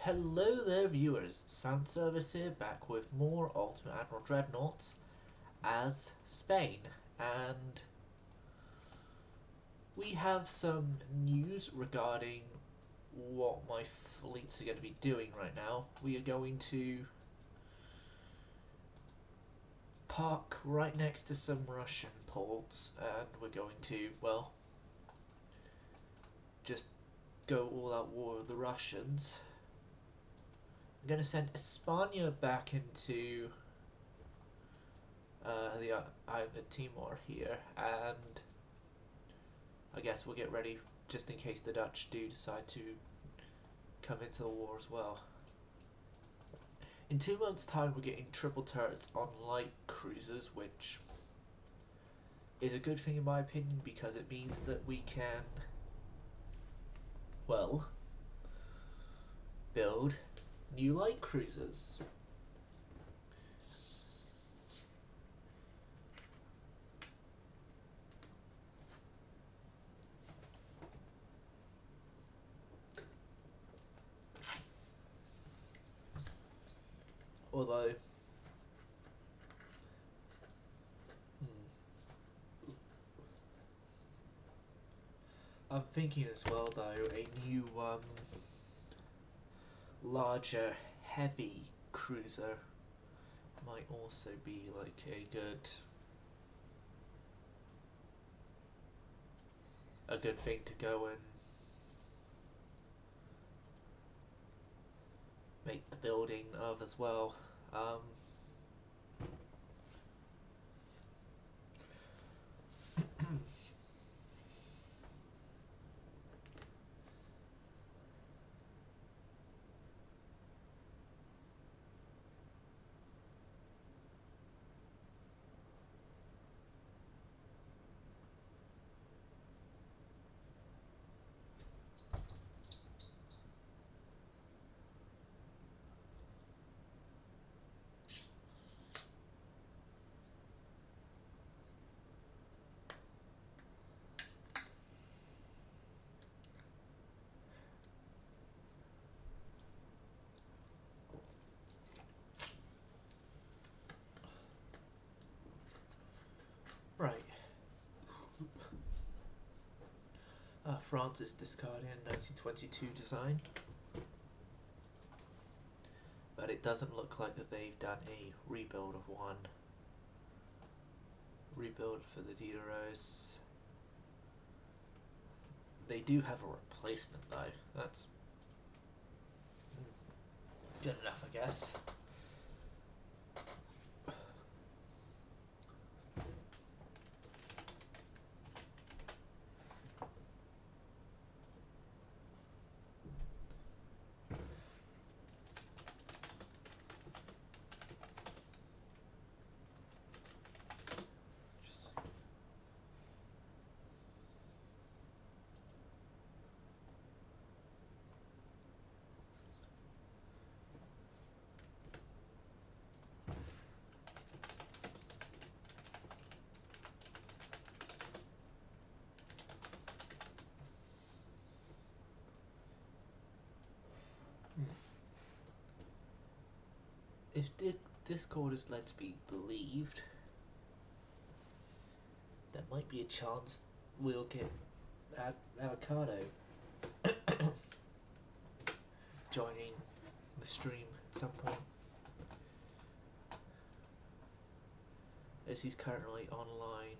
Hello there viewers, Sound Service here, back with more Ultimate Admiral Dreadnoughts as Spain, and we have some news regarding what my fleets are going to be doing right now. We are going to park right next to some Russian ports, and we're going to, well, just go all out war with the Russians. I'm going to send España back into the island of Timor here, and I guess we'll get ready just in case the Dutch do decide to come into the war as well. In 2 months' time, we're getting triple turrets on light cruisers, which is a good thing in my opinion because it means that we can, well, build new light cruisers. Although, I'm thinking as well though, a new larger heavy cruiser might also be like a good thing to go and make the building of as well. Right. France is discarding a 1922 design, but it doesn't look like that they've done a rebuild of one. Rebuild for the Diderot's. They do have a replacement though. That's good enough, I guess. If Discord is led to be believed, there might be a chance we'll get Avocado joining the stream at some point, as he's currently online.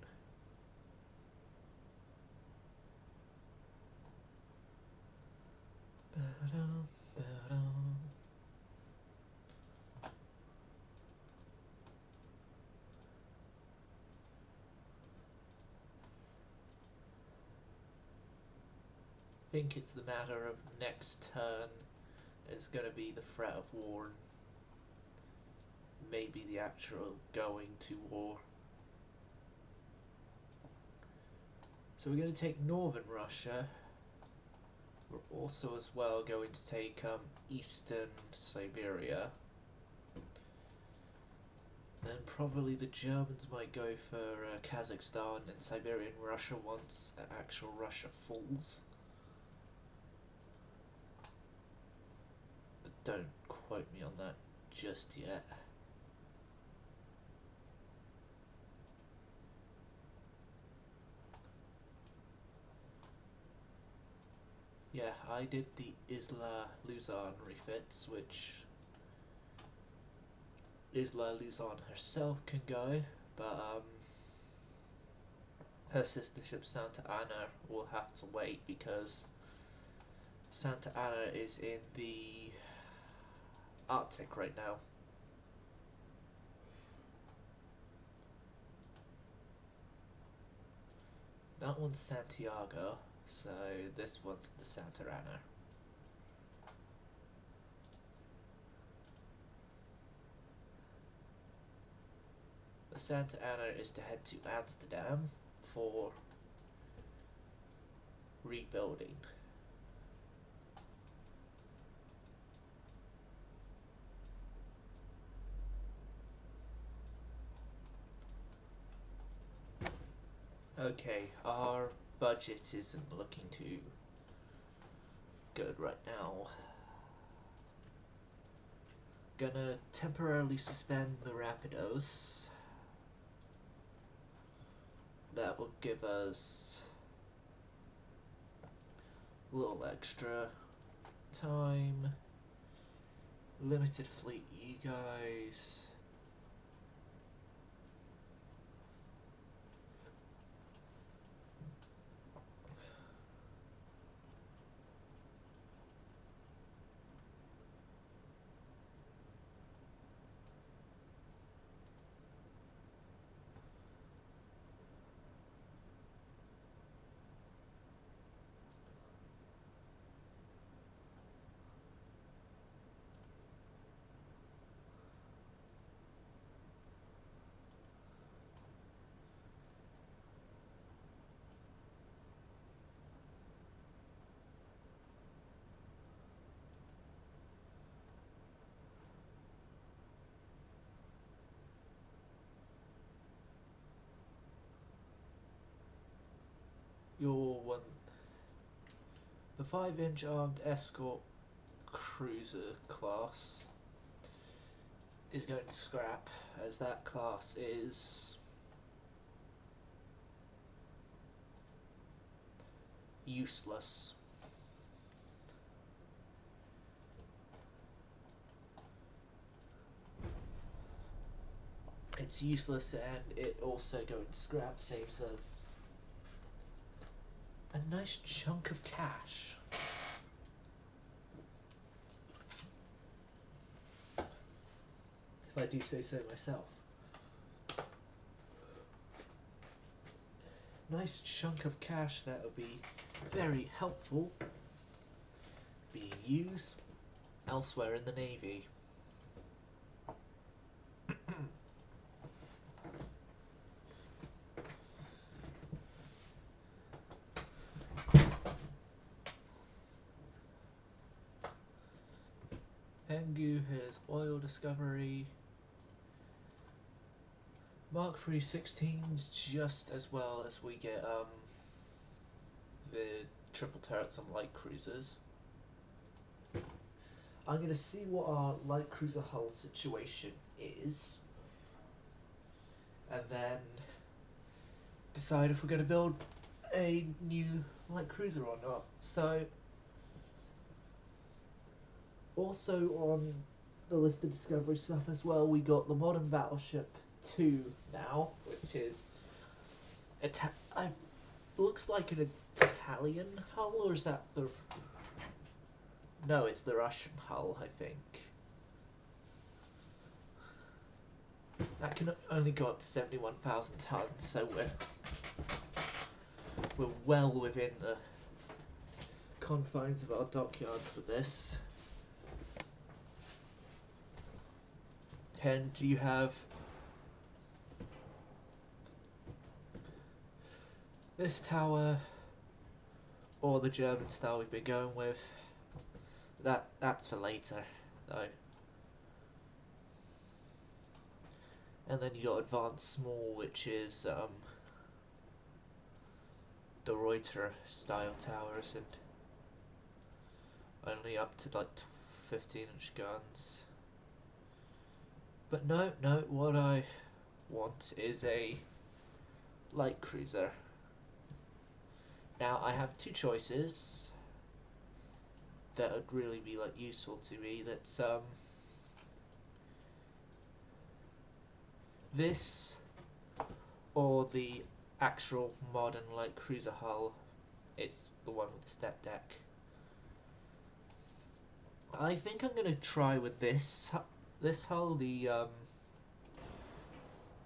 I think it's the matter of next turn is going to be the threat of war and maybe the actual going to war. So we're going to take northern Russia. We're also as well going to take eastern Siberia. Then probably the Germans might go for Kazakhstan and Siberian Russia once actual Russia falls. don't quote me on that just yet. Yeah, I did the Isla Luzon refits, which Isla Luzon herself can go, but her sister ship Santa Ana will have to wait because Santa Ana is in the Arctic right now. That one's Santiago, so this one's the Santa Ana. The Santa Ana is to head to Amsterdam for rebuilding. Okay, our budget isn't looking too good right now. Gonna temporarily suspend the Rapidos. That will give us a little extra time. Limited fleet, you guys. Your one, the 5-inch armed escort cruiser class is going to scrap, as that class is useless. It's useless, and it also going to scrap saves us a nice chunk of cash. If I do say so myself. Nice chunk of cash that would be very helpful being used elsewhere in the Navy. Engu has oil discovery. Mark 316s just as well as we get the triple turrets on light cruisers. I'm going to see what our light cruiser hull situation is, and then decide if we're going to build a new light cruiser or not. So, also on the list of discovery stuff as well, we got the modern battleship 2 now, which is looks like an Italian hull, or is that the... No, it's the Russian hull, I think. That can only go up to 71,000 tons, so we're well within the confines of our dockyards with this. And you have this tower, or the German style we've been going with. That's for later, though. And then you got advanced small, which is the Reuter style towers, and only up to like 15-inch guns. But no, what I want is a light cruiser. Now I have two choices that would really be like useful to me. That's this or the actual modern light cruiser hull. It's the one with the step deck. I think I'm gonna try with this hull, the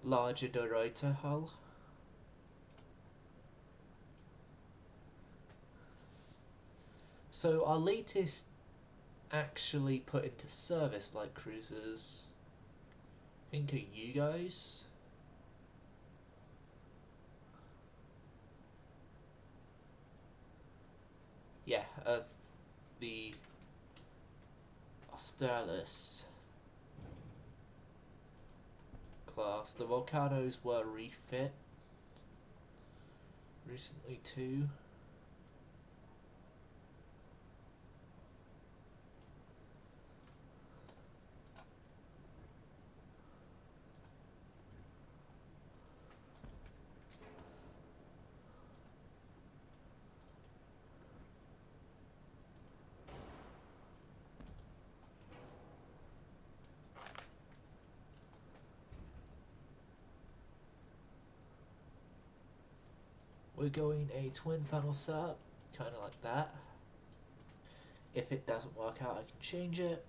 larger Dorota hull. So our latest actually put into service light cruisers, I think, are you guys. Yeah, the Australis class. The Volcanos were refit recently too. We're going a twin funnel setup, kind of like that. If it doesn't work out, I can change it.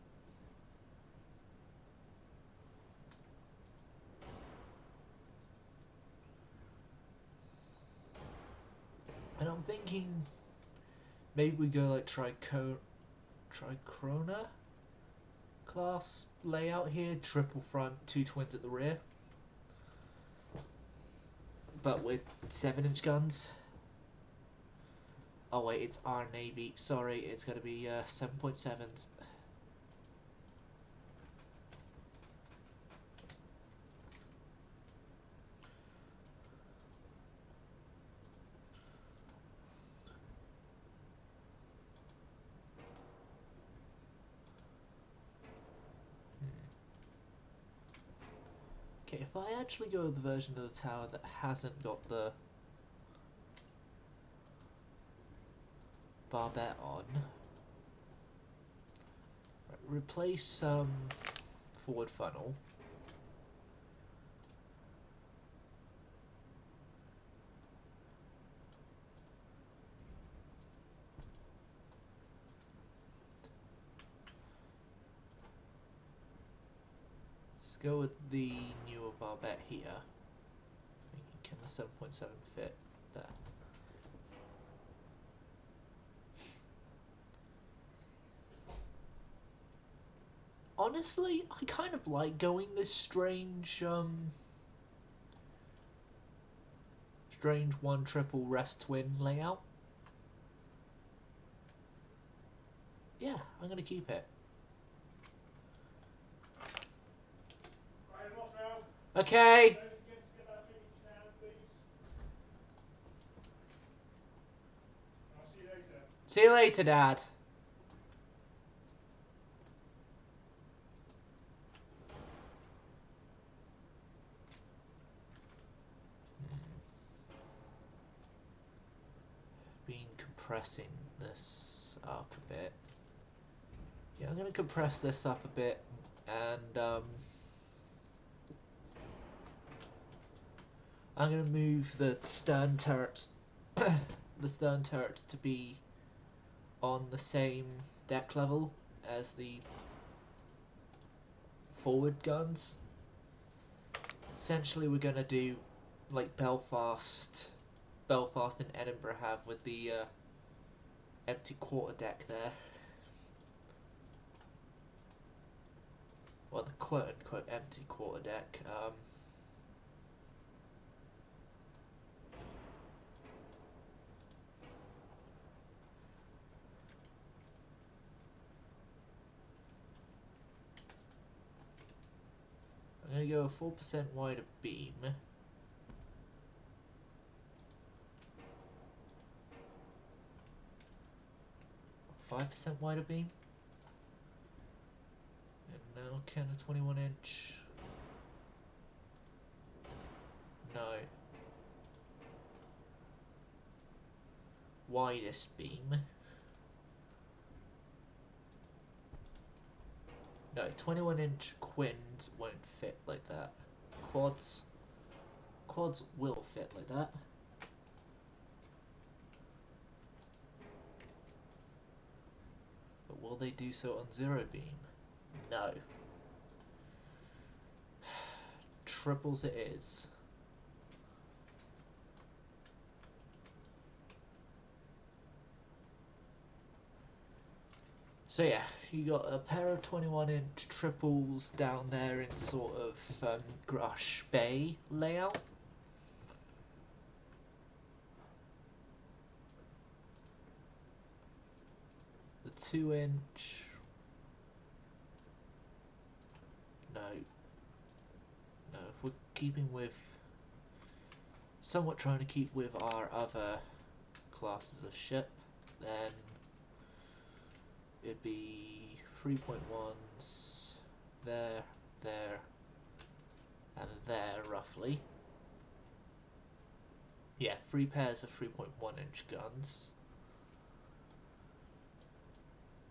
And I'm thinking maybe we go like Trichrona class layout here, triple front, two twins at the rear, but with 7-inch guns. Oh wait, it's our Navy. Sorry, it's going to be 7.7s. Okay, if I actually go with the version of the tower that hasn't got the barbette on, replace forward funnel. Let's go with the newer barbette here. Can the 7.7 fit there? Honestly, I kind of like going this strange one triple rest twin layout. Yeah, I'm gonna keep it. Okay. See you later, Dad. Been compressing this up a bit. Yeah, I'm gonna compress this up a bit, and I'm gonna move the stern turrets, to be on the same deck level as the forward guns. Essentially, we're gonna do like Belfast and Edinburgh have with the empty quarter deck there. Well, the quote-unquote empty quarter deck. I'm going to go a 4% wider beam. 5% wider beam? No, can a 21 inch? No. Widest beam. No, 21 inch quins won't fit like that. Quads will fit like that. But will they do so on zero beam? No. Triples it is. So yeah, you got a pair of 21 inch triples down there in sort of Grush Bay layout. The 2 inch. No. No, if we're keeping with. Somewhat trying to keep with our other classes of ship, then it'd be 3.1s there, there, and there roughly. Yeah, 3 pairs of 3.1 inch guns.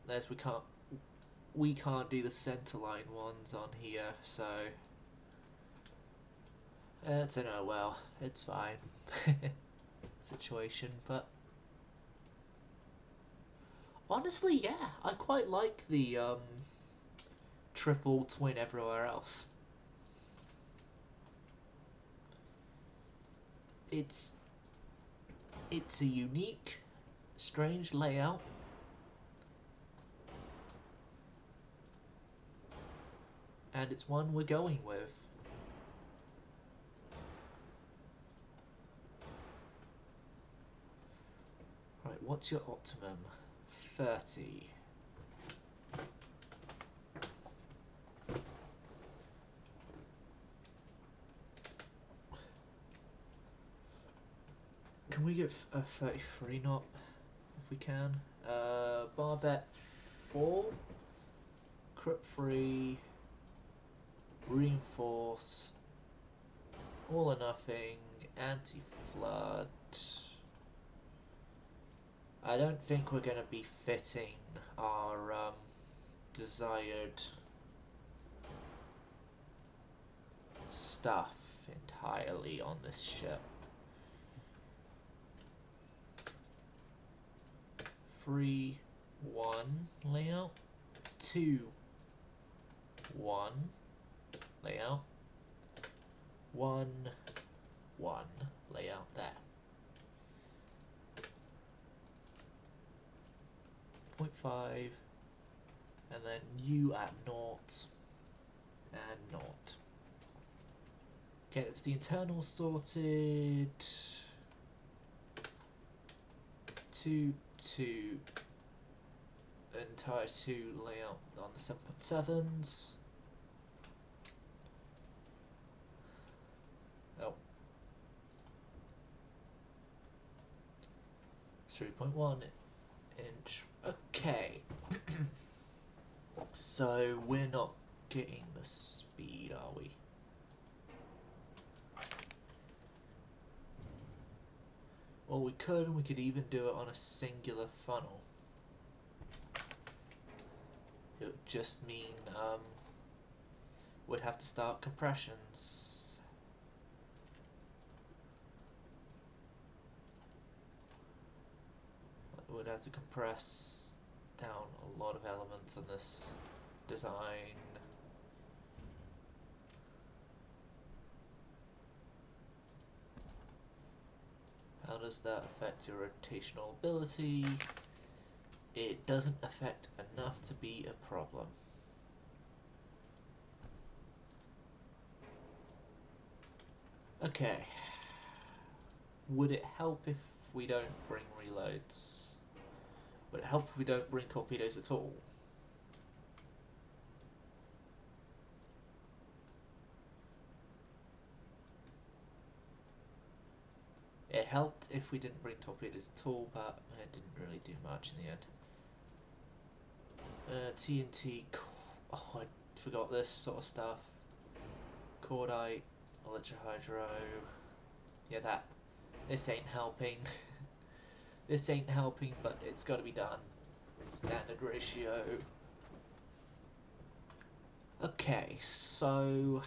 As we can't do the centerline ones on here, so it's an oh well, it's fine situation, but honestly, yeah, I quite like the triple twin everywhere else. It's a unique, strange layout. And it's one we're going with. Right, what's your optimum? 30. Can we get a 33 knot if we can? Barbette 4, Crypt 3, Reinforced, All or Nothing, Anti-Flood. I don't think we're going to be fitting our desired stuff entirely on this ship. 3, 1 layout, 2, 1 layout, 1, 1 layout there. 0.5, and then you at 0 and 0. Okay, that's the internal sorted. 2, 2, entire 2 layout on the 7.7s. Oh. 3.1 inch. Okay. So we're not getting the speed, are we? Well, we could, and we could even do it on a singular funnel. It would just mean we'd have to start compressions. We'd have to compress down a lot of elements on this design. How does that affect your rotational ability? It doesn't affect enough to be a problem. Okay. Would it help if we don't bring reloads? Would it help if we don't bring torpedoes at all? It helped if we didn't bring torpedoes at all, but it didn't really do much in the end. TNT, oh, I forgot this sort of stuff. Cordite, electrohydro. Yeah, this ain't helping. This ain't helping, but it's got to be done. Standard ratio. Okay, so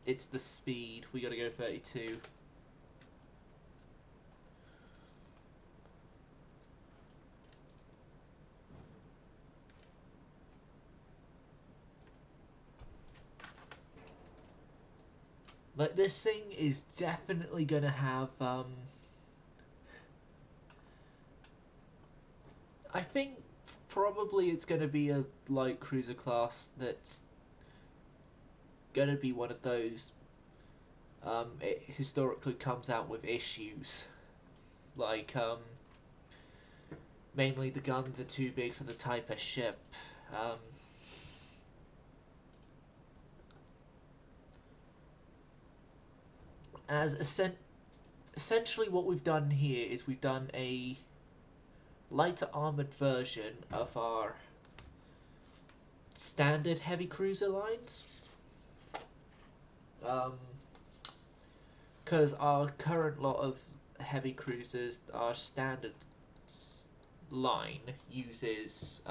it's the speed. We got to go 32. Like, this thing is definitely gonna have, I think probably it's gonna be a light cruiser class that's gonna be one of those, it historically comes out with issues. Like, mainly the guns are too big for the type of ship. Essentially what we've done here is we've done a lighter armoured version of our standard heavy cruiser lines. Because our current lot of heavy cruisers, our standard line uses,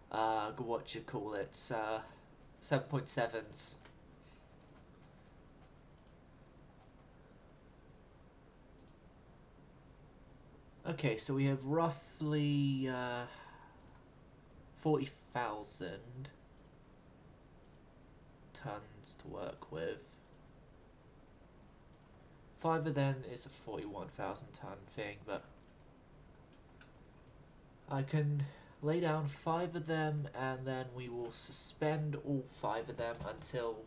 what you call it, 7.7s. Okay, so we have roughly 40,000 tons to work with. 5 of them is a 41,000 ton thing, but I can lay down 5 of them and then we will suspend all 5 of them until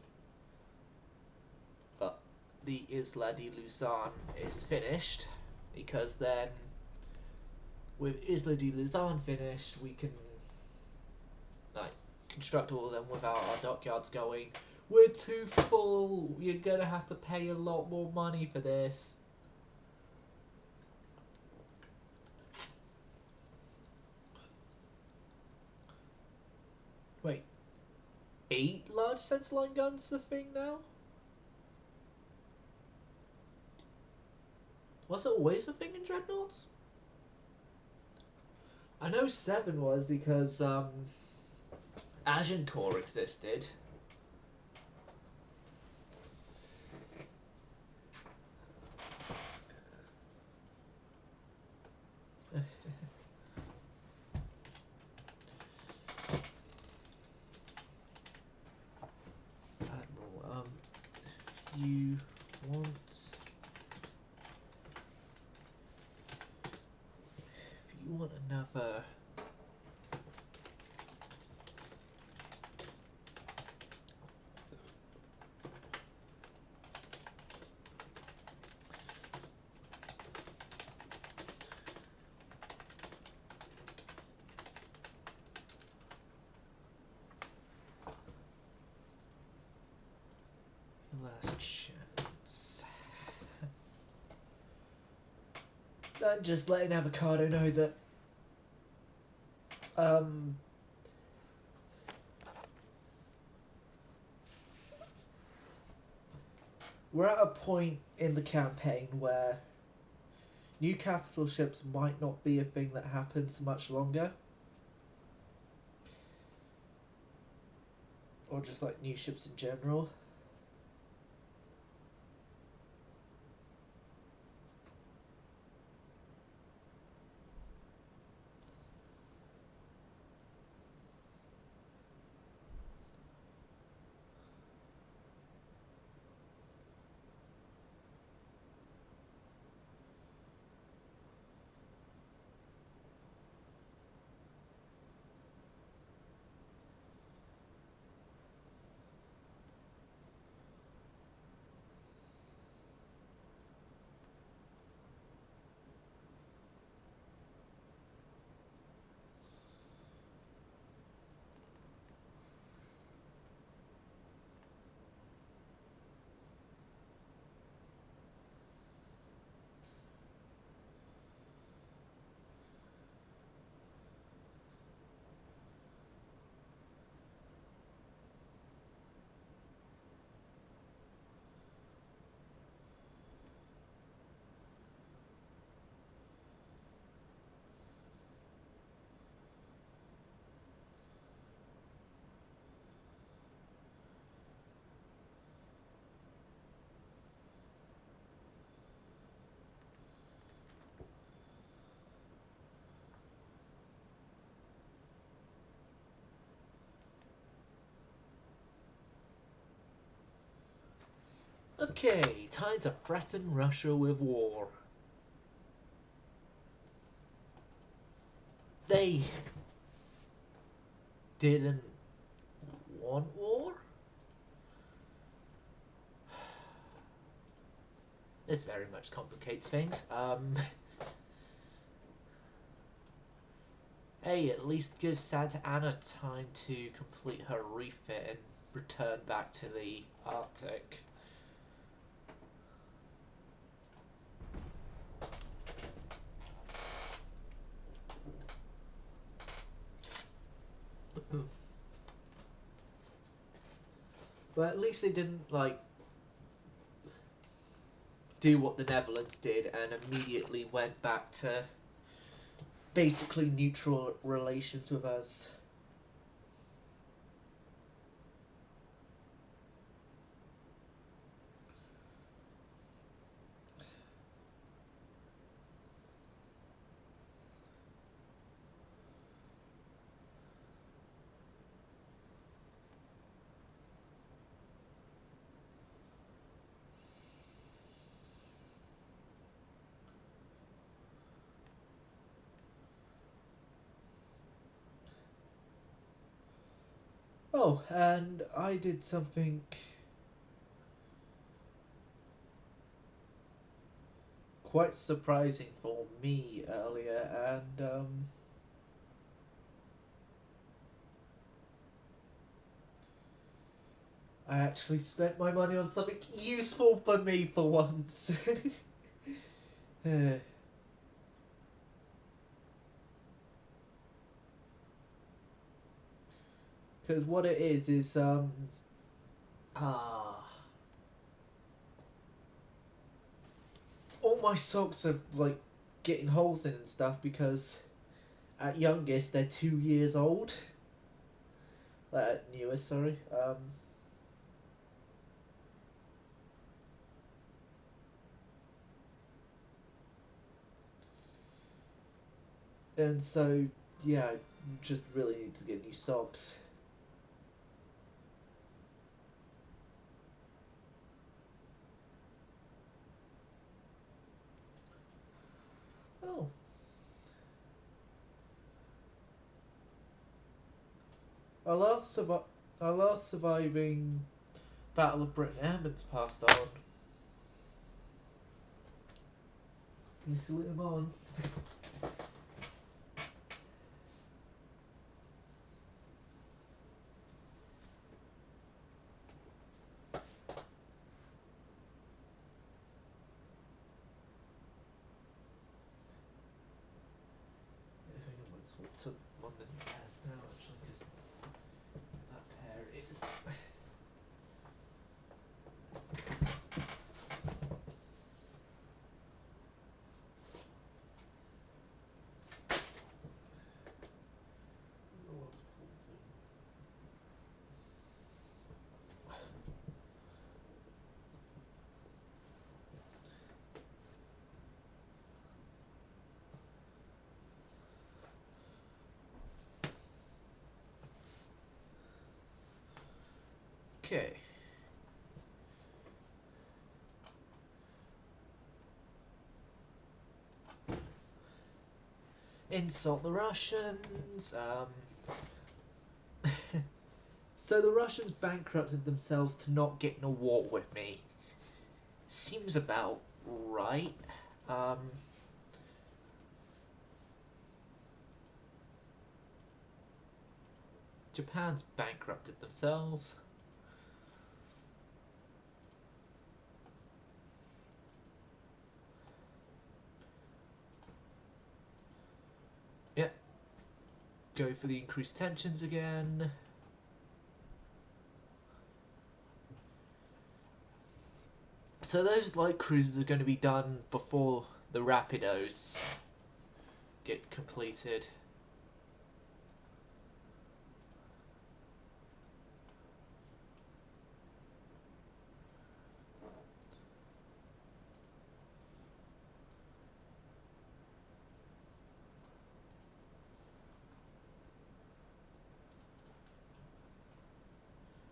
the Isla de Luzon is finished, because then with Isla de Luzon finished we can like construct all of them without our dockyards going, we're too full, you're gonna have to pay a lot more money for this. Wait, 8 large sensor line guns the thing now? Was it always a thing in Dreadnoughts? I know 7 was because Agincourt existed. Admiral, you want... If you want another... last chance. I'm just letting Avocado know that we're at a point in the campaign where new capital ships might not be a thing that happens much longer. Or just like new ships in general. Okay, time to threaten Russia with war. They didn't want war? This very much complicates things. Hey, at least gives Santa Ana time to complete her refit and return back to the Arctic. But at least they didn't, like, do what the Netherlands did and immediately went back to basically neutral relations with us. Oh, and I did something quite surprising for me earlier, and I actually spent my money on something useful for me for once. Because what it is ah, all my socks are like getting holes in and stuff because at youngest they're 2 years old. At newest, sorry. And so yeah, I just really need to get new socks. Oh. Our last surviving Battle of Britain airman's passed on. Can you salute him on? I think I might swap to one that he has now actually, because that pair is. Okay. Insult the Russians. So the Russians bankrupted themselves to not get in a war with me. Seems about right. Japan's bankrupted themselves. Yep. Go for the increased tensions again. So those light cruisers are going to be done before the Rapidos get completed.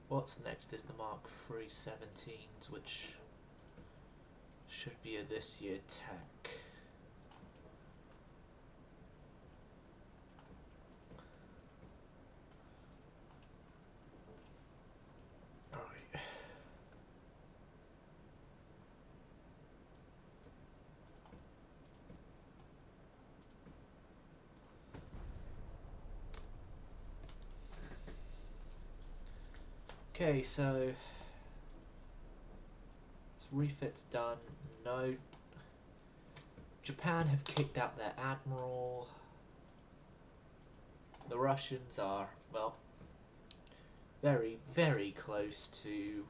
What's next is the Mark 317s, which Should be a this year tech. Alright. Okay, so this refit's done. No. Japan have kicked out their admiral. The Russians are, well, very, very close to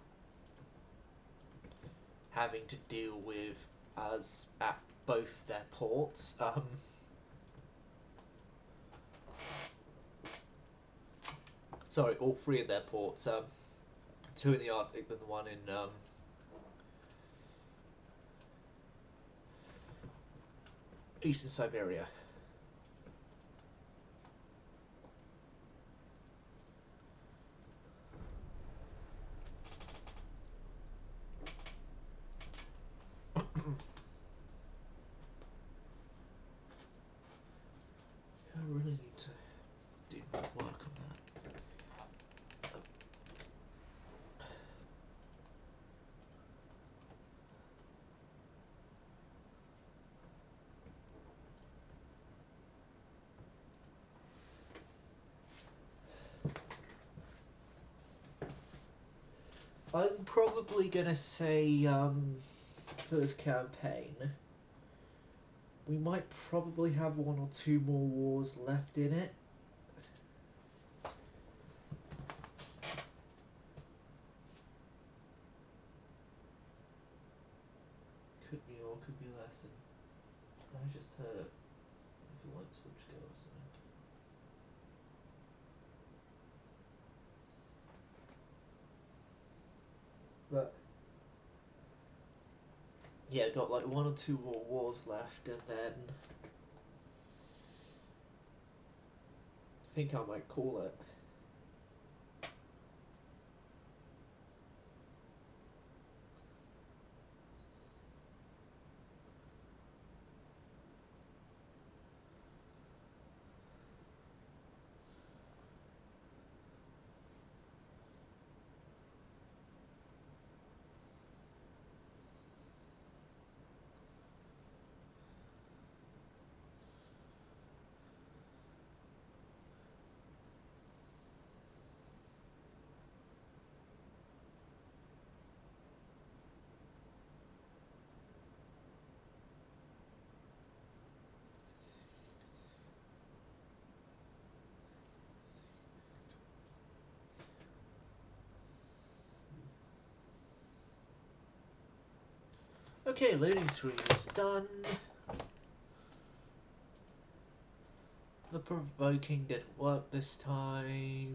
having to deal with us at both their ports. Sorry, all three of their ports. Two in the Arctic, then the one in Eastern Siberia. I really need to do more work on that. I'm probably gonna say for this campaign, we might probably have one or two more wars left in it. Could be more, could be less. And I just heard if the light switch goes. But yeah, got like one or two more wars left, and then I think I might call it. Okay, loading screen is done. The provoking didn't work this time.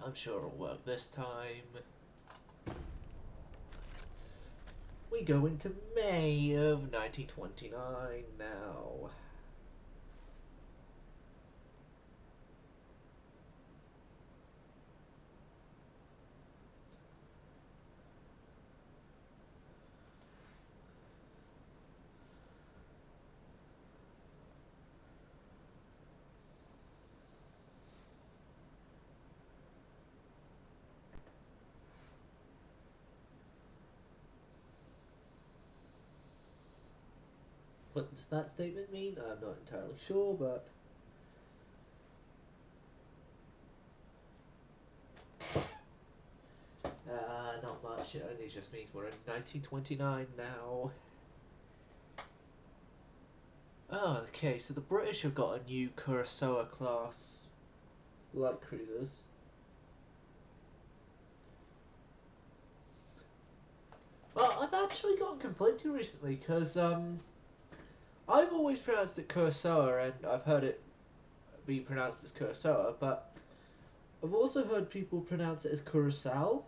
I'm sure it'll work this time. We go into May of 1929 now. What does that statement mean? I'm not entirely sure, but not much. It only just means we're in 1929 now. Oh, okay, so the British have got a new Kurosawa class light cruisers. Well, I've actually gotten conflicted recently because I've always pronounced it Kurosawa, and I've heard it be pronounced as Kurosawa, but I've also heard people pronounce it as Curacao.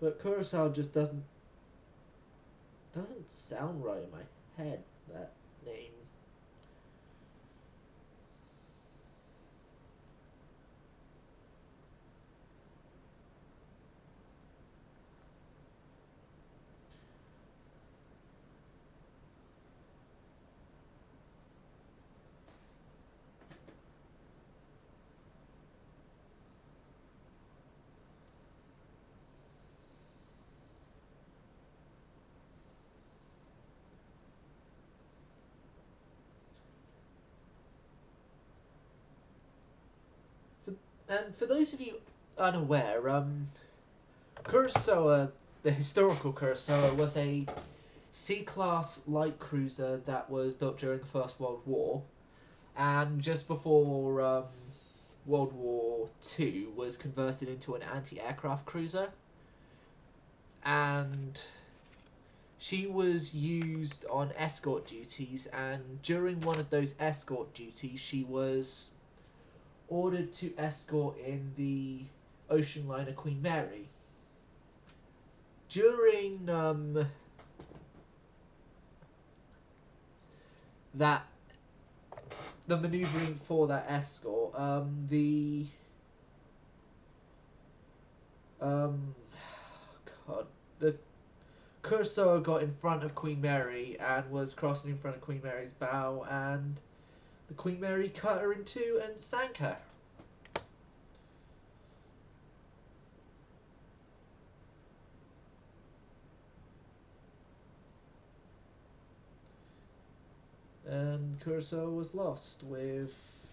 But Curacao just doesn't sound right in my head. That name. And for those of you unaware, Kurosawa, the historical Kurosawa, was a C-class light cruiser that was built during the First World War, and just before World War II was converted into an anti-aircraft cruiser, and she was used on escort duties, and during one of those escort duties she was ordered to escort in the ocean liner Queen Mary. During that the maneuvering for that escort, the Kurosawa got in front of Queen Mary and was crossing in front of Queen Mary's bow, and the Queen Mary cut her in two and sank her. And Kurosawa was lost with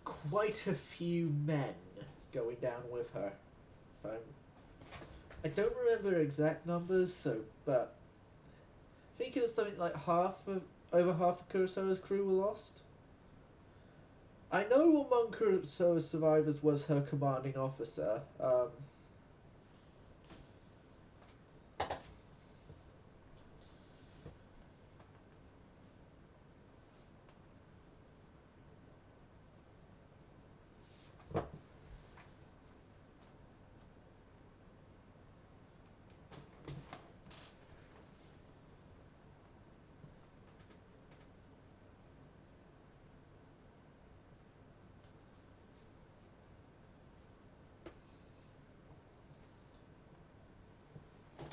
quite a few men going down with her. I don't remember exact numbers, but I think it was something like over half of Kurosawa's crew were lost. I know among Kurosawa's survivors was her commanding officer.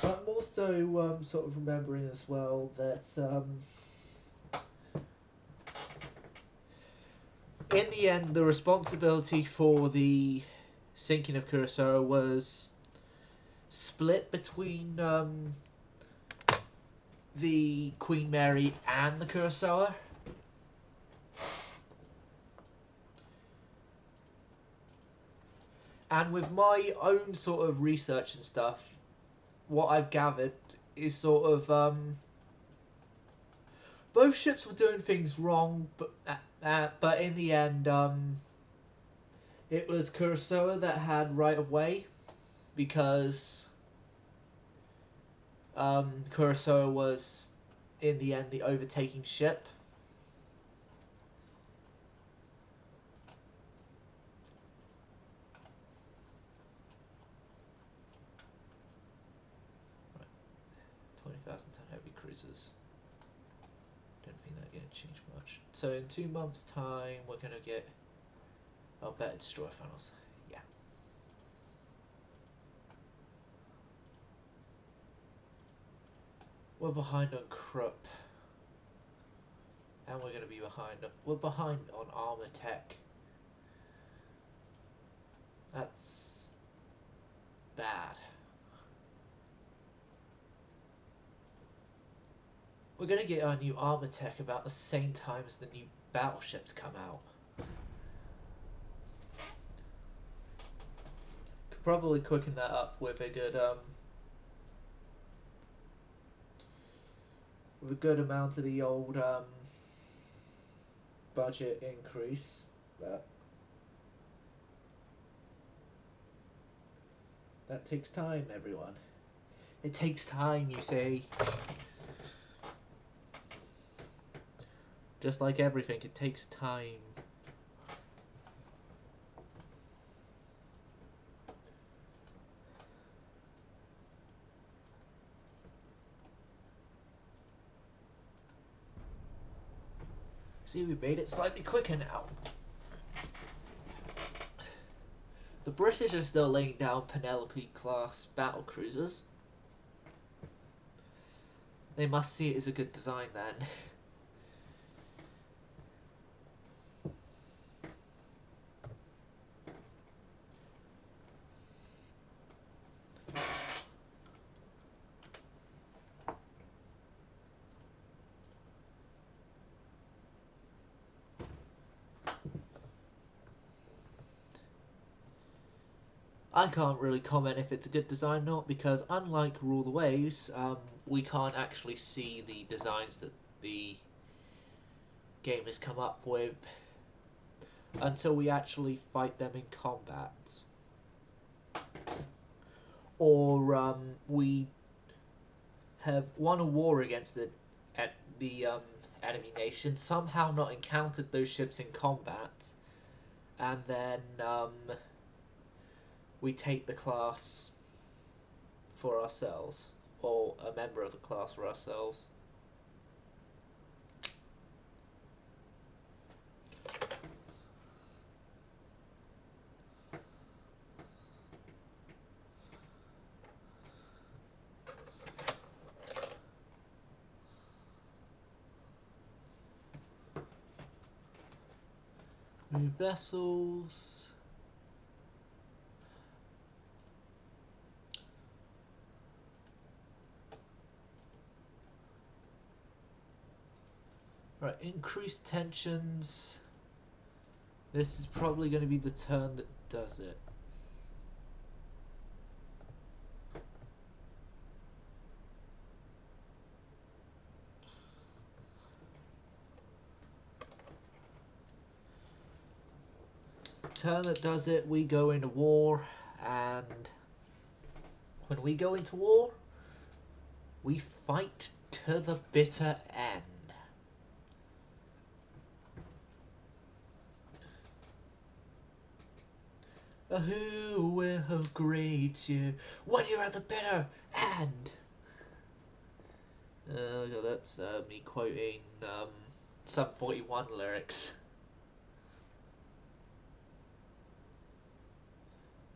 But I'm also sort of remembering as well that in the end, the responsibility for the sinking of Kurosawa was split between the Queen Mary and the Kurosawa. And with my own sort of research and stuff, what I've gathered is sort of both ships were doing things wrong, but in the end, it was Kurosawa that had right of way, because Kurosawa was in the end the overtaking ship. Right. 20,000 ton heavy cruisers. Don't think that's going to change much. So in 2 months' time, we're going to get better destroyer funnels. Yeah. We're behind on Krupp. And we're going to be behind. We're behind on armor tech. That's bad. We're going to get our new armor tech about the same time as the new battleships come out. Could probably quicken that up with a good amount of the old budget increase, but that takes time, everyone. It takes time, you see. Just like everything, it takes time. See, we made it slightly quicker now. The British are still laying down Penelope-class battle cruisers. They must see it as a good design then. I can't really comment if it's a good design or not, because unlike Rule the Waves, we can't actually see the designs that the game has come up with until we actually fight them in combat. Or we have won a war against the enemy nation, somehow not encountered those ships in combat, and then we take the class for ourselves, or a member of the class for ourselves. New vessels. Right, increased tensions. This is probably going to be the turn that does it. Turn that does it, we go into war, and when we go into war, we fight to the bitter end. Who will greet you when you're at the bitter end? That's me quoting some 41 lyrics.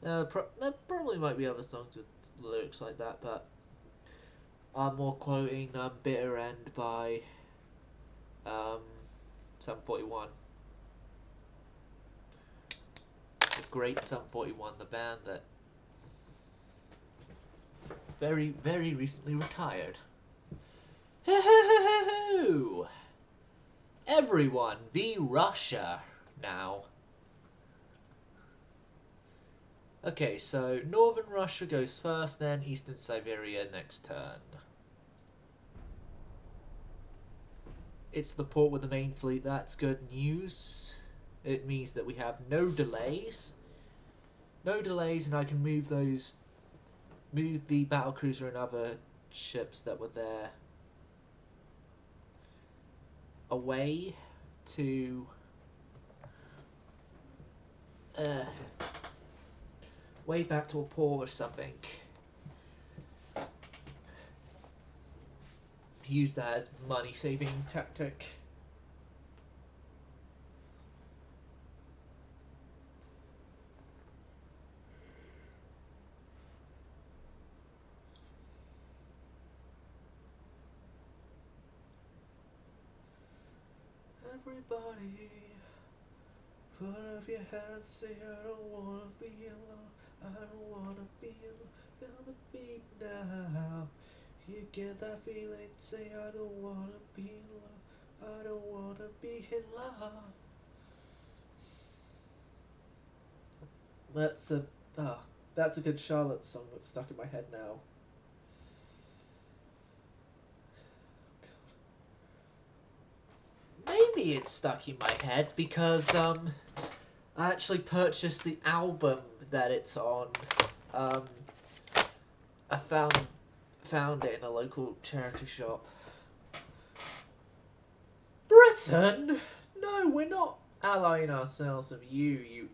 There probably might be other songs with lyrics like that, but I'm more quoting Bitter End by Sum 41. The great Sum 41, the band that very, very recently retired. Everyone v Russia now. Okay, so Northern Russia goes first, then Eastern Siberia next turn. It's the port with the main fleet, that's good news. It means that we have no delays. No delays, and I can move the battlecruiser and other ships that were there away to way back to a port or something. Use that as money-saving tactic. Everybody, put up your hands, say I don't wanna be alone. I don't wanna be alone. Feel the beat now. You get that feeling, say I don't wanna be in love. I don't wanna be in love. That's a good Charlotte song that's stuck in my head now. Maybe it's stuck in my head because I actually purchased the album that it's on. I found it in a local charity shop. Britain? No, we're not allying ourselves with you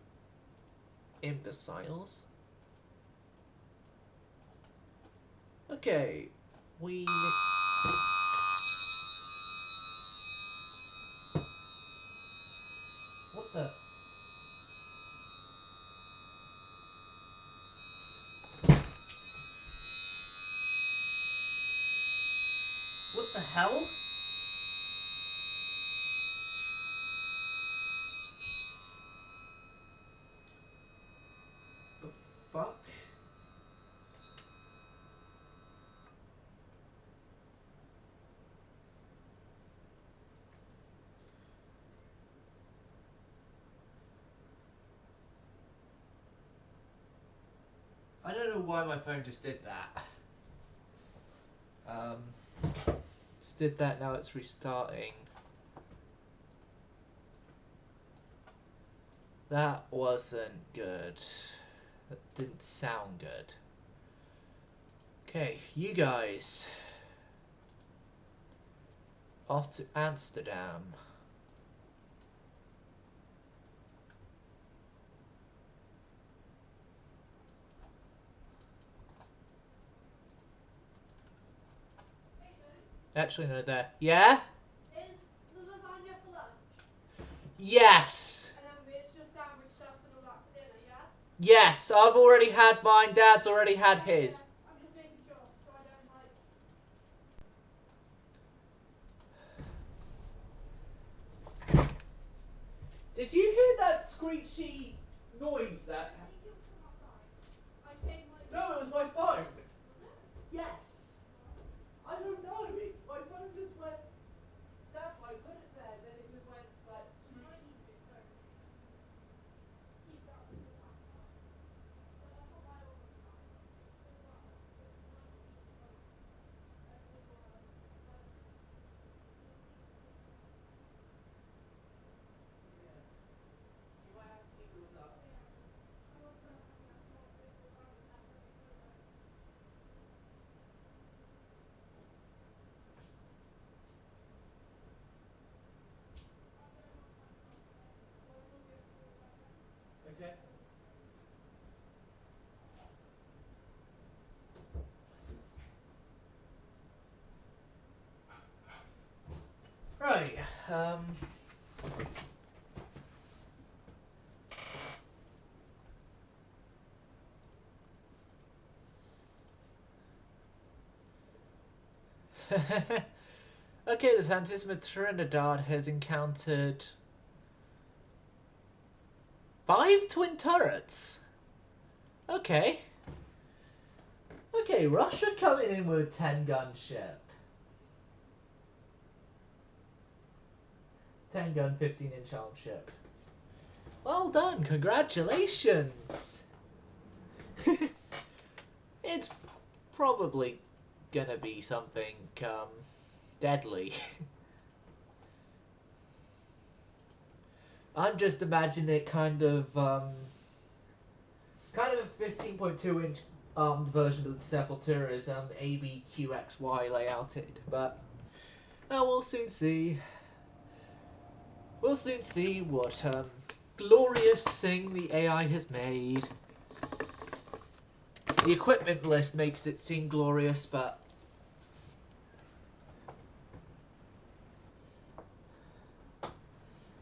imbeciles. Okay, we... the hell? The fuck? I don't know why my phone just did that. Just did that, now it's restarting. That wasn't good. That didn't sound good. Okay, you guys. Off to Amsterdam. Actually, no, there. Yeah? Is the lasagna for lunch? Yes! And then it's just sandwich stuff and all that for dinner, yeah? Yes, I've already had mine. Dad's already had his. I'm just making sure, so I don't like... Did you hear that screechy noise that... I think it was from outside. I came like... No, it was my phone. Was it? Yes. I don't know. My phone just went... Steph, I put it there, then it just went like You might screechy. need to, don't you? Keep that as a backup. But that's what my one was like. It still works, but you might not need it like every person. Yeah. You might have to keep yours up. Oh yeah. I was having a lot of this lasagna that I put in the I'm going on my phone today, so I will be able to sort that next. Okay. Right. Okay, the Santissima Trinidad has encountered 5 twin turrets. Okay. Okay, Russia coming in with a 10-gun ship. 10-gun, 15-inch arm ship. Well done, congratulations. It's probably gonna be something deadly. I'm just imagining it kind of a 15.2-inch armed version of the Sepultura's ABQXY layouted, but we'll soon see. We'll soon see what glorious thing the AI has made. The equipment list makes it seem glorious, but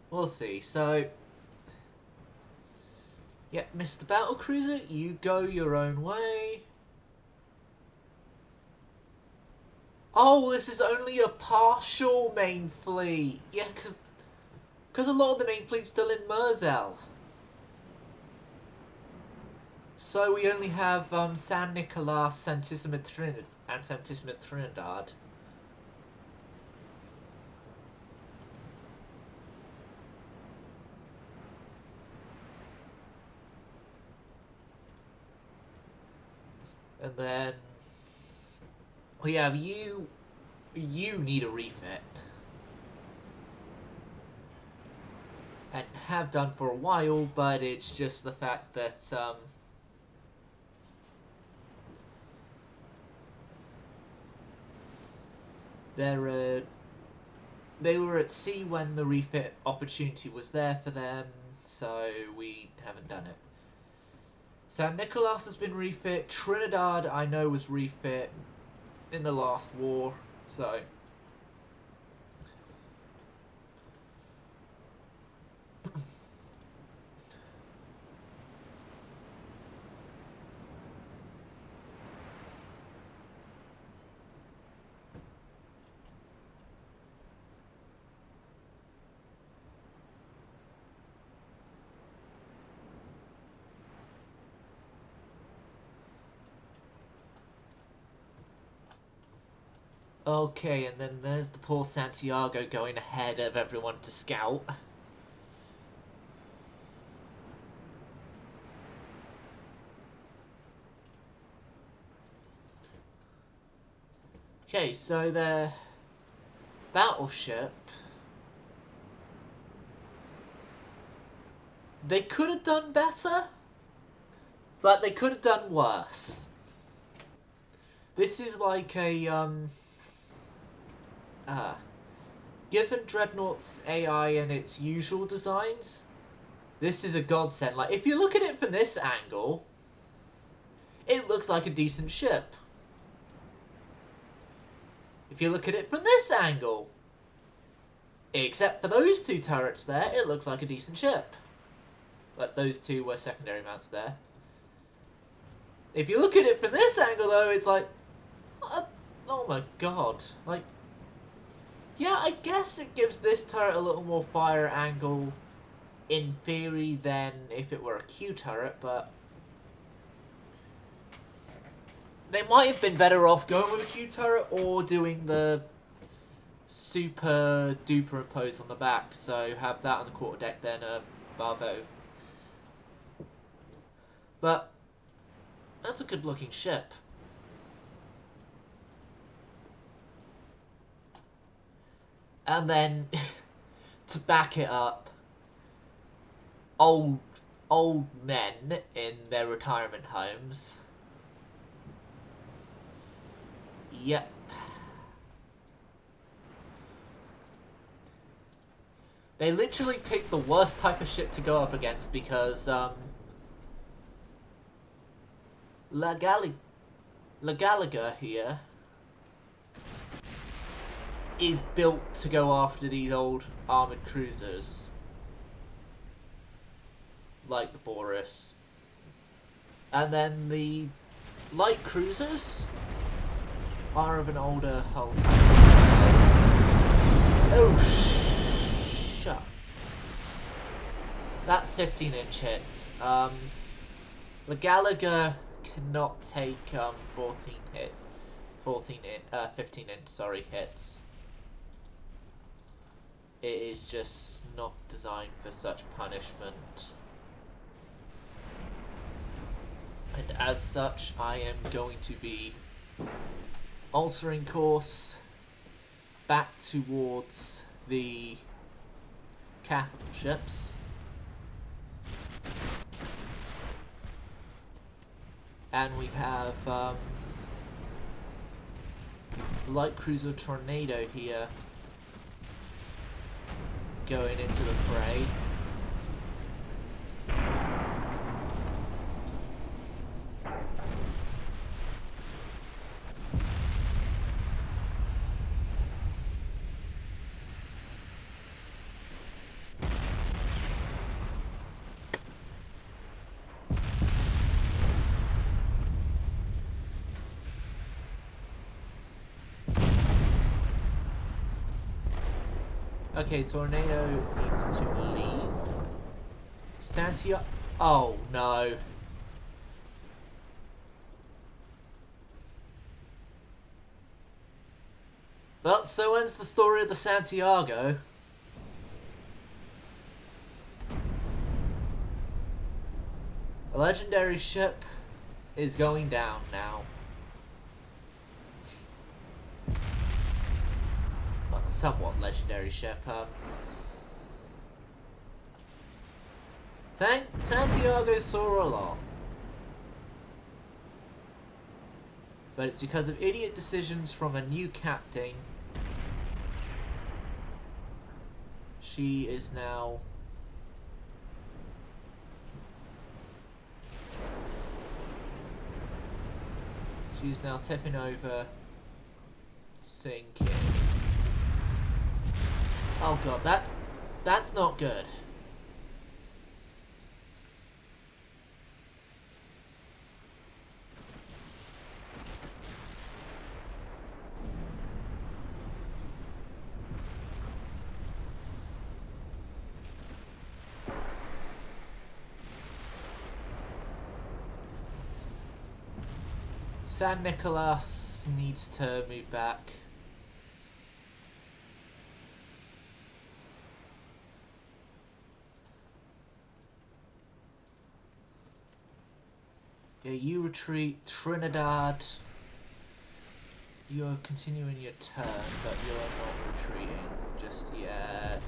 we'll see. So, yeah, Mr. Battlecruiser, you go your own way. Oh, this is only a partial main fleet. Yeah, because a lot of the main fleet's still in Mersel. So we only have San Nicolas, Santissima Trinidad, and Santissima Trinidad. And then we have you. You need a refit, and have done for a while. But it's just the fact that they were at sea when the refit opportunity was there for them, so we haven't done it. San Nicolas has been refit. Trinidad, I know, was refit in the last war, so. Okay, and then there's the poor Santiago going ahead of everyone to scout. Okay, so the battleship, they could have done better, but they could have done worse. This is like a, given Dreadnoughts AI and its usual designs, this is a godsend. Like, if you look at it from this angle, it looks like a decent ship. If you look at it from this angle, except for those two turrets there, it looks like a decent ship. Like, those two were secondary mounts there. If you look at it from this angle, though, it's like, oh my god. Like, yeah, I guess it gives this turret a little more fire angle in theory than if it were a Q turret, but they might have been better off going with a Q turret or doing the super duper impose on the back, so have that on the quarterdeck, then a Barbo. But that's a good looking ship. And then to back it up, old men in their retirement homes. Yep. They literally picked the worst type of ship to go up against because La Gallagher here is built to go after these old armoured cruisers. Like the Boris. And then the light cruisers are of an older hull type as well. Oh, shucks. That's 16-inch hits. The Gallagher cannot take 15 inch hits. It is just not designed for such punishment. And as such, I am going to be altering course back towards the capital ships. And we have light cruiser Tornado here going into the fray. Okay, Tornado needs to leave. Santiago. Oh no. Well, so ends the story of the Santiago. A legendary ship is going down now. Well, a somewhat legendary ship. Santiago saw a lot. But it's because of idiot decisions from a new captain. She is now... She's now tipping over, sinking. Oh god, that's not good. San Nicolas needs to move back. Yeah, you retreat. Trinidad. You're continuing your turn, but you're not retreating just yet.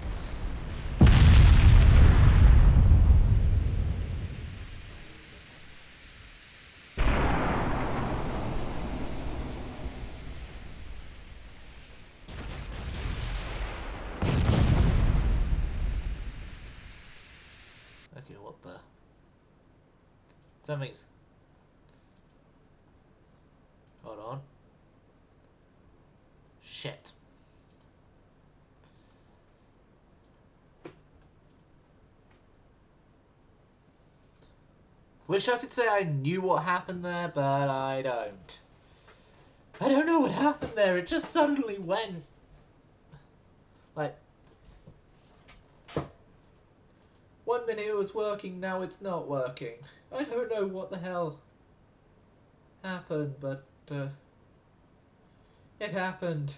Okay, what the? Something's... Hold on. Shit. Wish I could say I knew what happened there, but I don't. I don't know what happened there, it just suddenly went. Like... 1 minute it was working, now it's not working. I don't know what the hell happened, but it happened.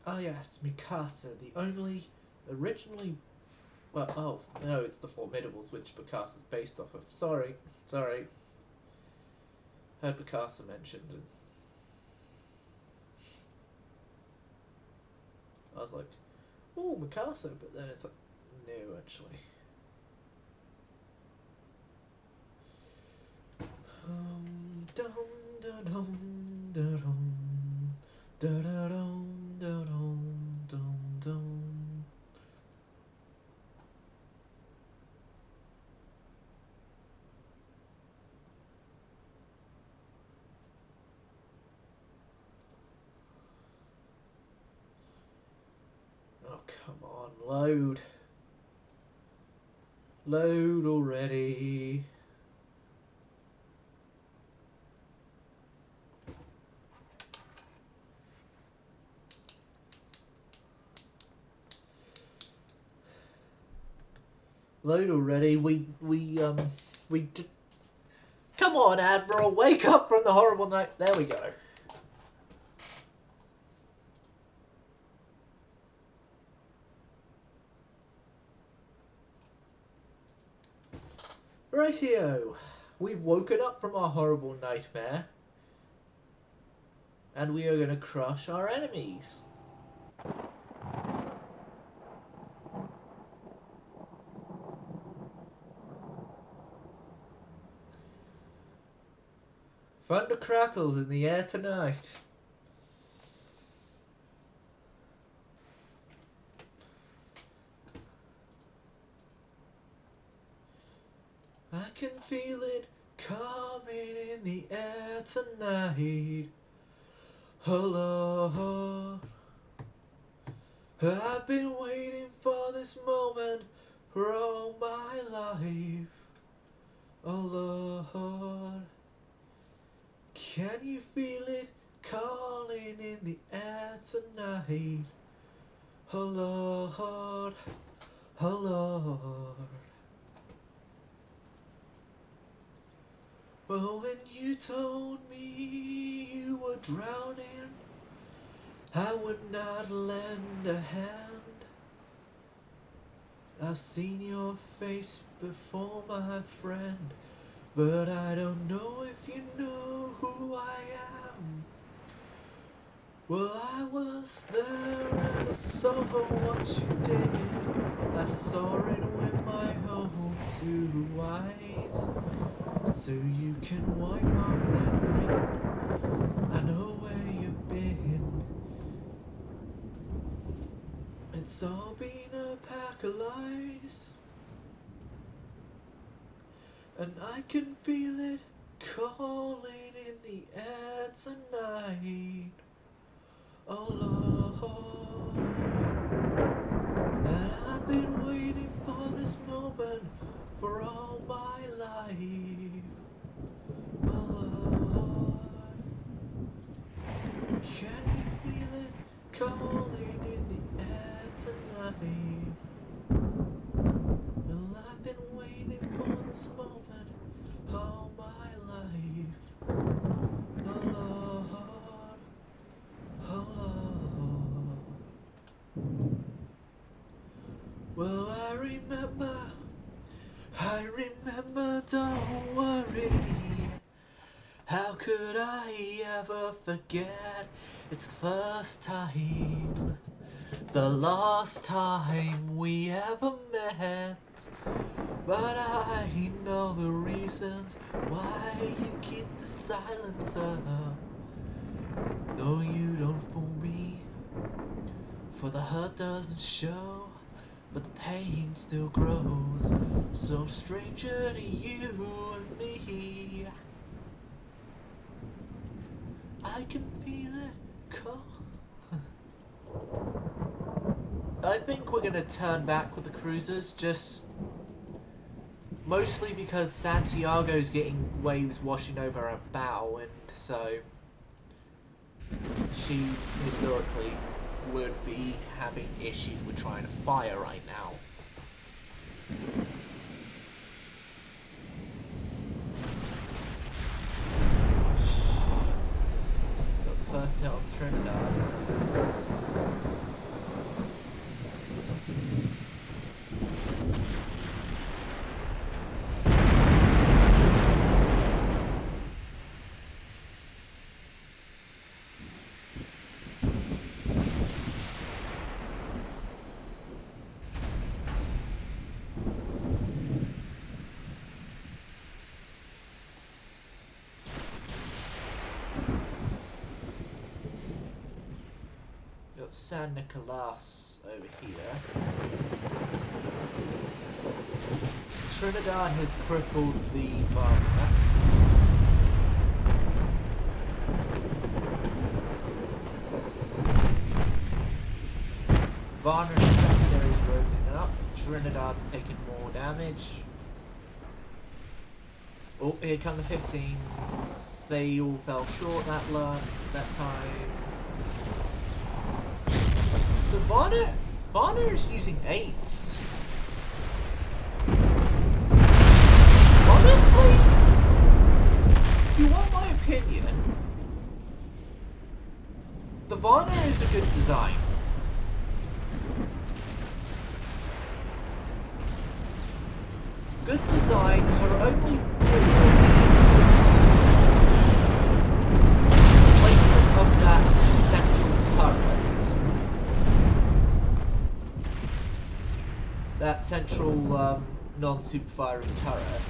Oh yes, Mikasa, the only originally... Well, oh, no, it's the Formidables, which Mikasa's based off of. Sorry. Heard Mikasa mentioned, and I was like, oh, Mikasa, but then it's like, no, actually. Dum, da, dum, da, dum, da, da, dum, da, dum. Oh, come on, load. Load already. Load already. We come on, Admiral, wake up from the horrible night. There we go. Rightio. We've woken up from our horrible nightmare. And we are going to crush our enemies. Thunder crackles in the air tonight. I can feel it coming in the air tonight. Oh Lord, I've been waiting for this moment for all my life. Oh Lord, can you feel it calling in the air tonight? Oh Lord, oh Lord. Well, when you told me you were drowning, I would not lend a hand. I've seen your face before, my friend, but I don't know if you know who I am. Well, I was there and I saw what you did. I saw it with my own 2 eyes. So you can wipe off that grin. I know where you've been. It's all been a pack of lies. And I can feel it calling in the air tonight. Oh Lord. And I've been waiting for this moment for all my life. Oh Lord. Can you feel it calling in the air tonight? Well, I've been waiting for this moment all my life. Oh Lord, oh Lord. Well, I remember, don't worry. How could I ever forget? It's the first time, the last time we ever met. But I know the reasons why you keep the silence up. No, you don't fool me, for the hurt doesn't show, but the pain still grows. So stranger to you and me, I can feel it come. I think we're gonna turn back with the cruisers, just mostly because Santiago's getting waves washing over her bow, and so she historically would be having issues with trying to fire right now. Got the first hit on Trinidad. Got San Nicolas over here. Trinidad has crippled the Varna. Varna's secondary is rolling up. Trinidad's taking more damage. Oh, here come the 15s. They all fell short that time. So Varna is using 8s. Honestly, if you want my opinion, the Varna is a good design. Good design, her only flaw is placement of that central turret. That central non-super firing turret.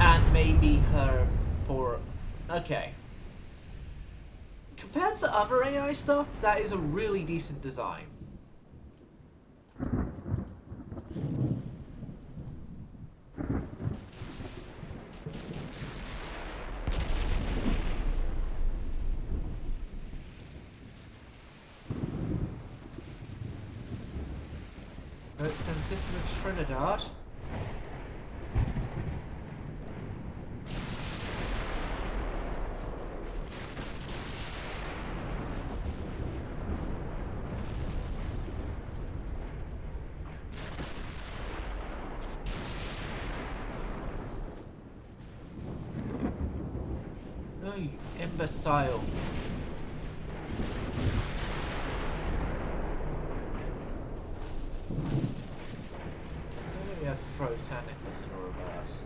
And maybe her for... Okay. Compared to other AI stuff, that is a really decent design. Santissima Trinidad. Imbeciles. Maybe we have to throw Sand Nicholas in reverse.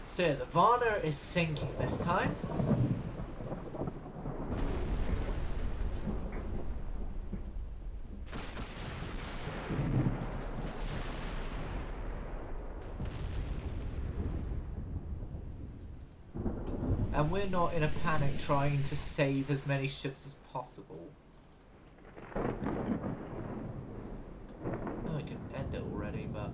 So yeah, the Varna is sinking this time. And we're not in a panic trying to save as many ships as possible. Oh, we can end it already, but...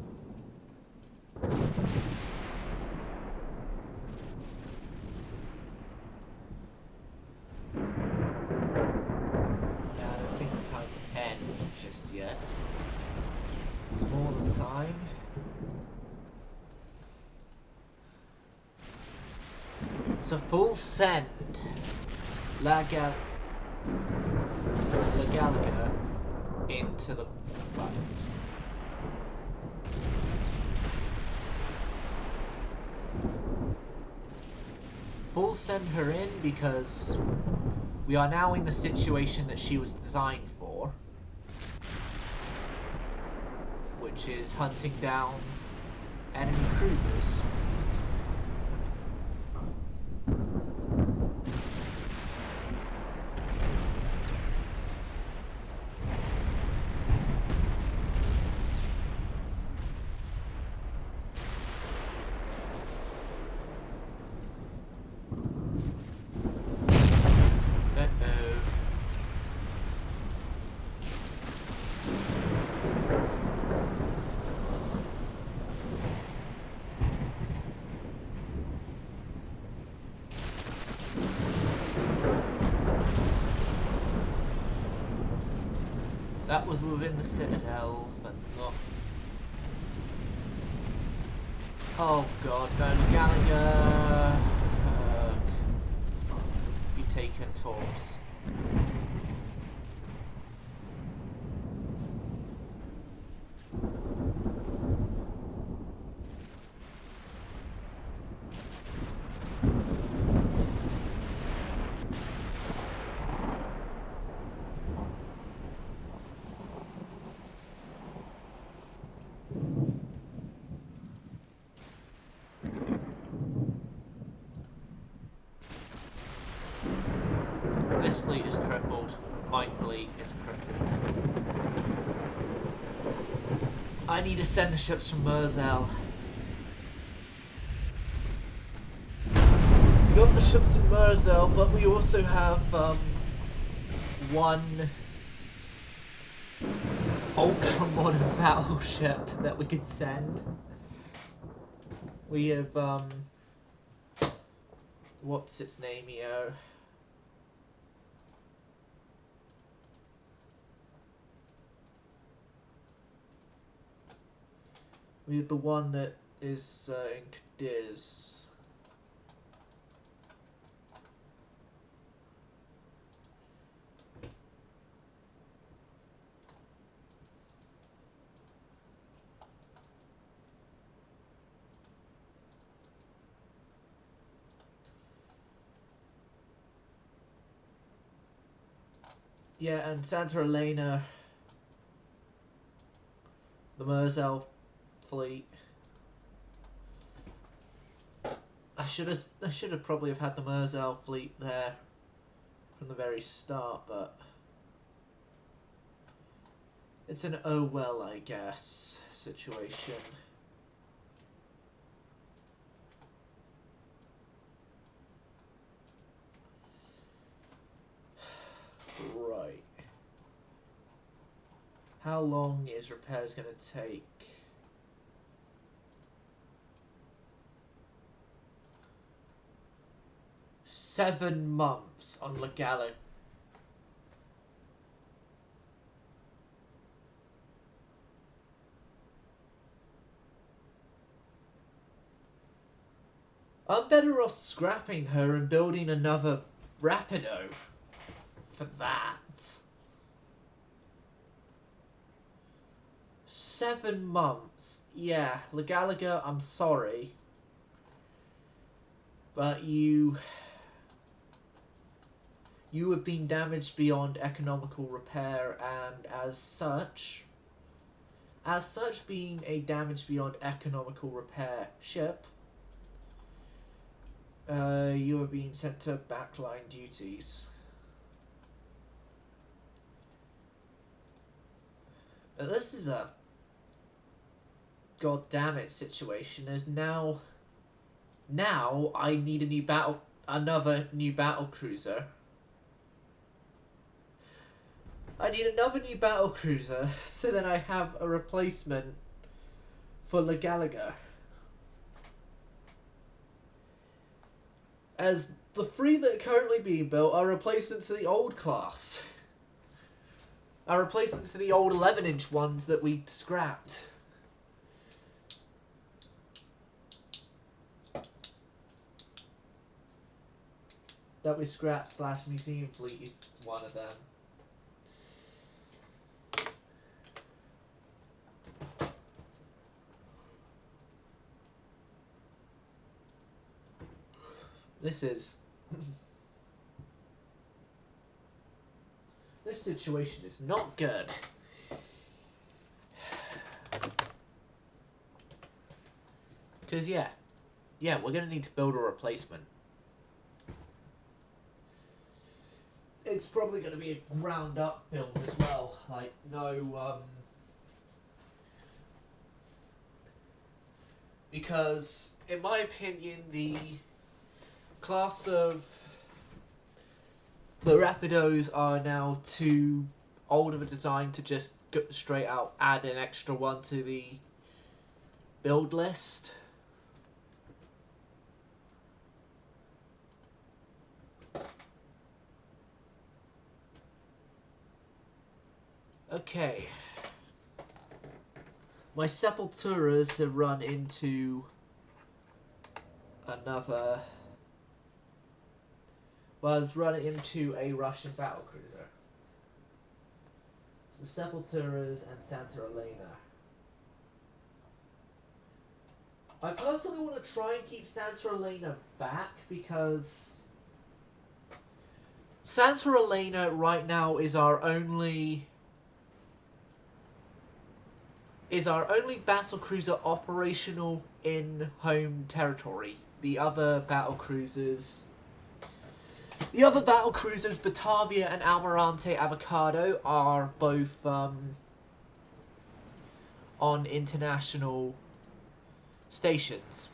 yeah, this ain't the time to end just yet. It's more the time. It's a full send. La Galaga into the fight. Full send her in because we are now in the situation that she was designed for, which is hunting down enemy cruisers. That was within the citadel, but not... oh god, no, Gallagher... be taken torps. This fleet is crippled. My fleet is crippled. I need to send the ships from Merzel. We got the ships in Merzel, but we also have one ultra modern battleship that we could send. We have what's its name here? We have the one that is in Cadiz. Yeah, and Santa Elena, the Merzel fleet. I should have probably have had the Merzel fleet there from the very start, but it's an oh well, I guess, situation. Right. How long is repairs going to take? Seven months on Legalic. I'm better off scrapping her and building another Rapido for that. 7 months. Yeah, Le Gallagher, I'm sorry. But you have been damaged beyond economical repair, and as such being a damaged beyond economical repair ship, you are being sent to backline duties. This is a goddammit situation. There's now I need another new battle cruiser. I need another new battle cruiser so then I have a replacement for Le Gallagher. As the 3 that are currently being built are replacements to the old class. Are replacements to the old 11-inch ones that we scrapped. That we scrapped / museum fleet, one of them. This situation is not good. Because, yeah, we're going to need to build a replacement. It's probably going to be a ground-up build as well. Like, no, because, in my opinion, the class of the Rapidos are now too old of a design to just straight out add an extra one to the build list. Okay. My Sepulturas have run into another... was running into a Russian battlecruiser. So Sepulturas and Santa Elena. I personally want to try and keep Santa Elena back because Santa Elena right now is our only battlecruiser operational in home territory. The other battlecruisers, Batavia and Almirante Avocado, are both on international stations.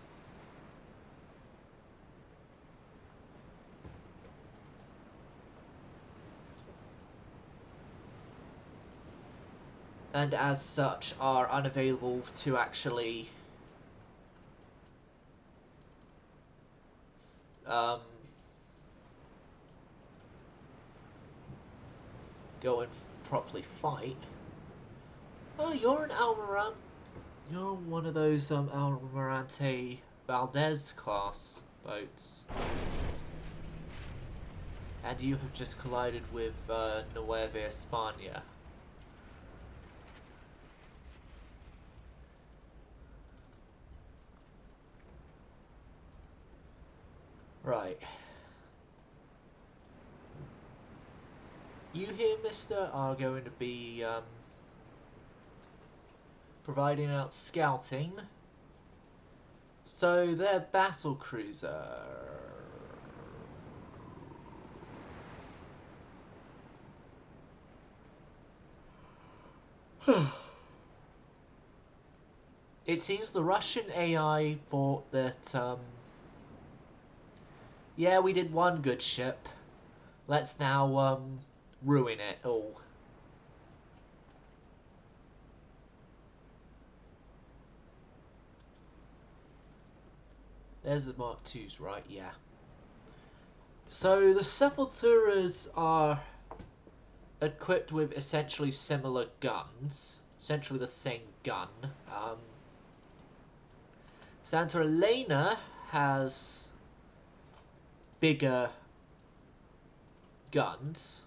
And as such are unavailable to actually go and properly fight. Oh, you're an Almirante. You're one of those Almirante Valdez class boats. And you have just collided with Nueva España. Right. You here, mister, are going to be providing out scouting. So their battle cruiser. It seems the Russian AI thought that yeah, we did one good ship. Let's now ruin it all. There's the Mark IIs, right? Yeah. So the Sepulturas are equipped with essentially similar guns. Essentially the same gun. Santa Elena has bigger guns.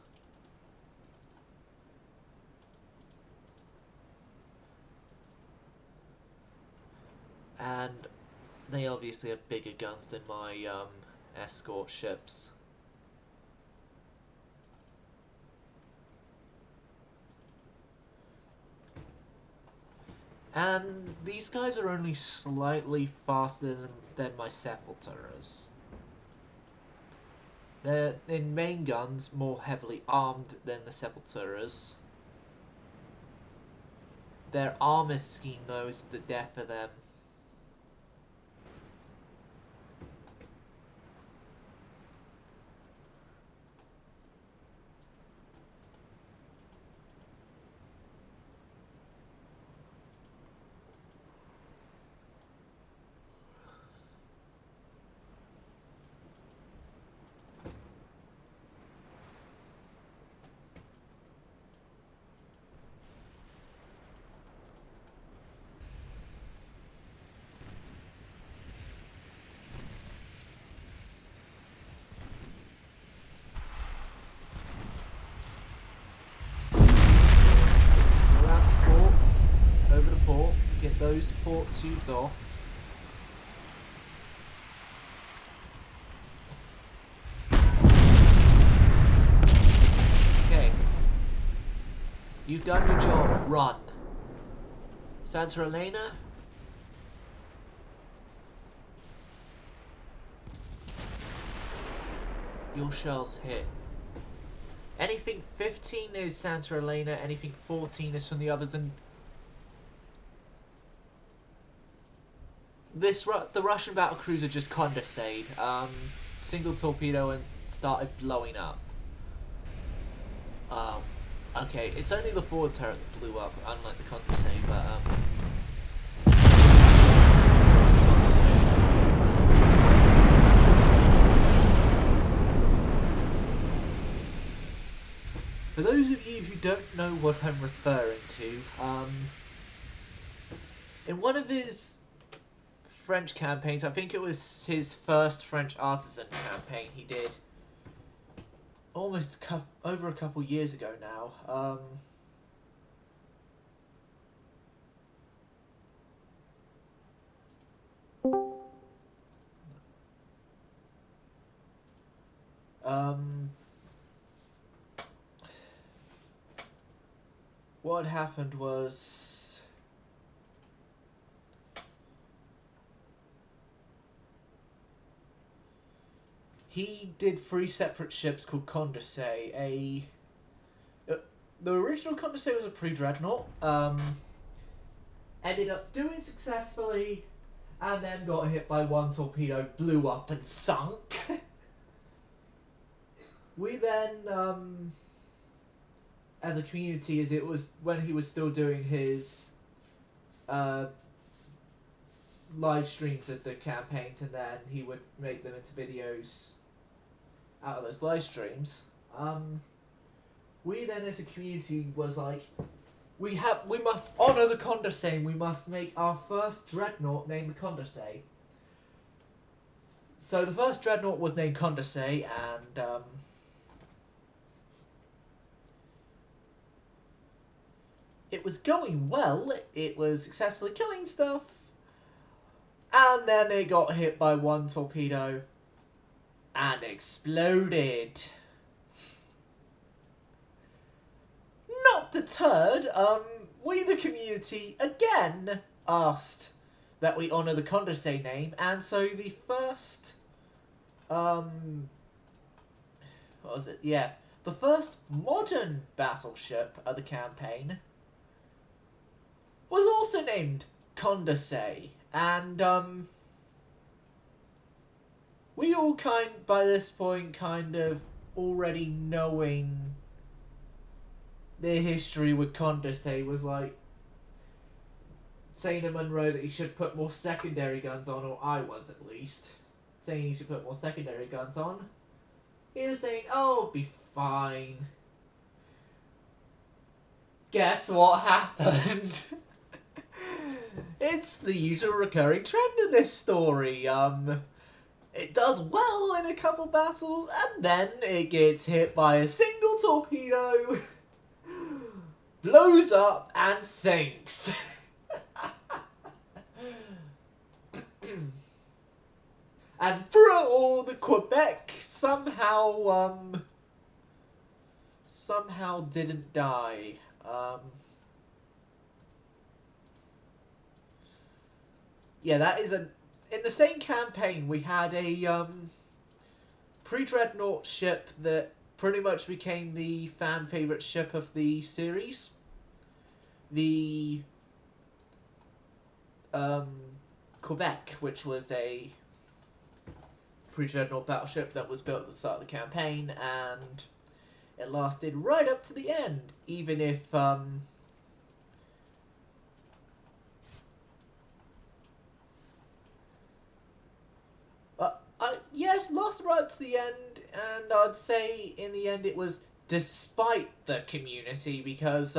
And they obviously have bigger guns than my escort ships. And these guys are only slightly faster than my sepulturas. They're, in main guns, more heavily armed than the sepulturas. Their armor scheme, though, is the death of them. Get those port tubes off. Okay. You've done your job. Run. Santa Elena? Your shells hit. Anything 15 is Santa Elena, anything 14 is from the others, and the Russian battlecruiser just condensate. Single torpedo and started blowing up. Okay, it's only the forward turret that blew up, unlike the condensate, but for those of you who don't know what I'm referring to, in one of his French campaigns, I think it was his first French artisan campaign he did almost over a couple years ago now. What happened was he did 3 separate ships called Condorcet. The original Condorcet was a pre-Dreadnought. Ended up doing successfully, and then got hit by 1 torpedo, blew up and sunk. We then, as a community, as it was when he was still doing his live streams of the campaigns, and then he would make them into videos out of those live streams. We then, as a community, was like, we must honour the Condorcet, and we must make our first Dreadnought named the Condorcet. So the first Dreadnought was named Condorcet, and it was going well. It was successfully killing stuff. And then it got hit by 1 torpedo and exploded. Not deterred, we the community again asked that we honour the Condorcet name, and so the first what was it? Yeah. The first modern battleship of the campaign was also named Condorcet, and we all by this point kind of already knowing the history with Condorcet was like saying to Monroe that he should put more secondary guns on, or I was at least saying he should put more secondary guns on. He was saying, oh, it'll be fine. Guess what happened? It's the usual recurring trend of this story. It does well in a couple battles, and then it gets hit by a single torpedo, blows up, and sinks. And through it all, the Quebec somehow didn't die. Yeah, that is in the same campaign we had a pre-Dreadnought ship that pretty much became the fan favorite ship of the series. The Quebec, which was a pre-Dreadnought battleship that was built at the start of the campaign, and it lasted right up to the end, even if yes, lasted right up to the end, and I'd say in the end it was despite the community, because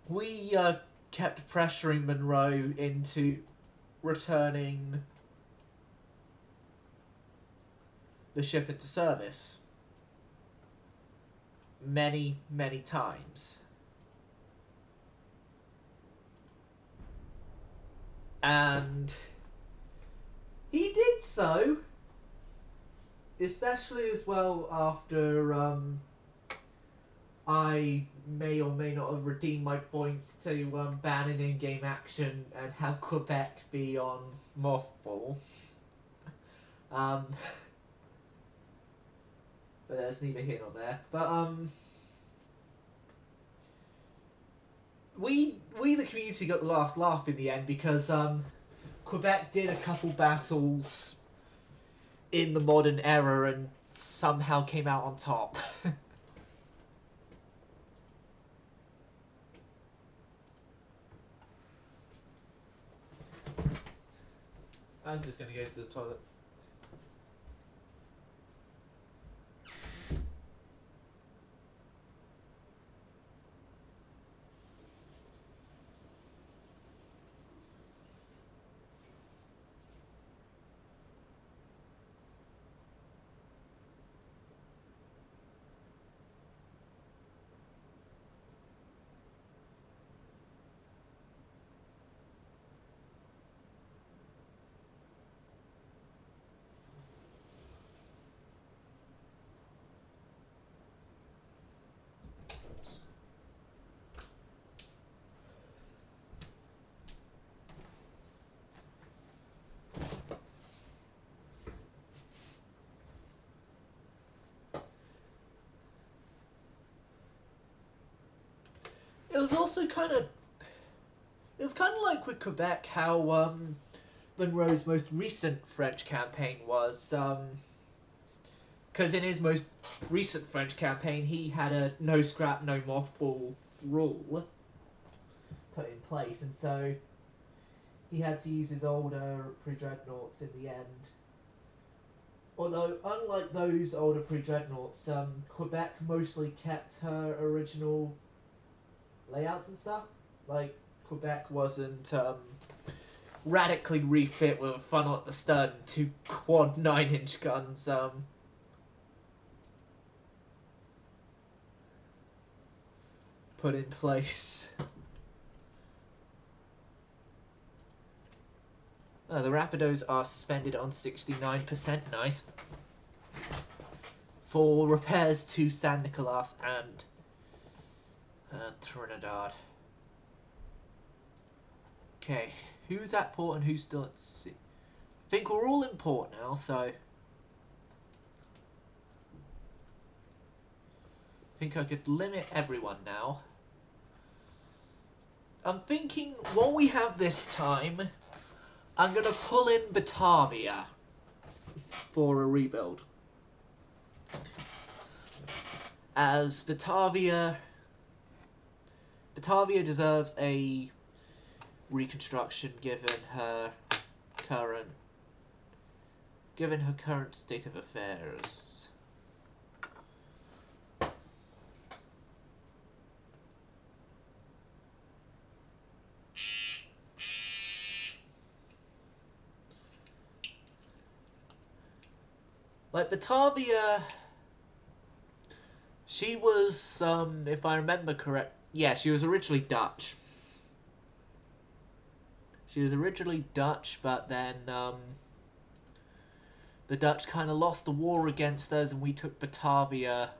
we kept pressuring Monroe into returning the ship into service many, many times. And he did so, especially as well after I may or may not have redeemed my points to banning in-game action and have Quebec be on mothball. But that's neither here nor there. But we the community got the last laugh in the end, because Quebec did a couple battles in the modern era and somehow came out on top. I'm just gonna go to the toilet. It was also kind of... It was kind of like with Quebec, how Monroe's most recent French campaign was. Because in his most recent French campaign, he had a no scrap, no mothball rule put in place, and so he had to use his older pre-Dreadnoughts in the end. Although, unlike those older pre-Dreadnoughts, Quebec mostly kept her original layouts and stuff. Like, Quebec wasn't radically refit with a funnel at the stern and two quad 9-inch guns. Put in place. The Rapidos are suspended on 69%, nice. For repairs to San Nicolas and Trinidad. Okay, who's at port and who's still at sea? I think we're all in port now, so... I think I could limit everyone now. I'm thinking, what we have this time, I'm going to pull in Batavia for a rebuild. As Batavia deserves a reconstruction given her current state of affairs. Like, Batavia, she was, if I remember correct, yeah, she was originally Dutch. She was originally Dutch, but then the Dutch kind of lost the war against us, and we took Batavia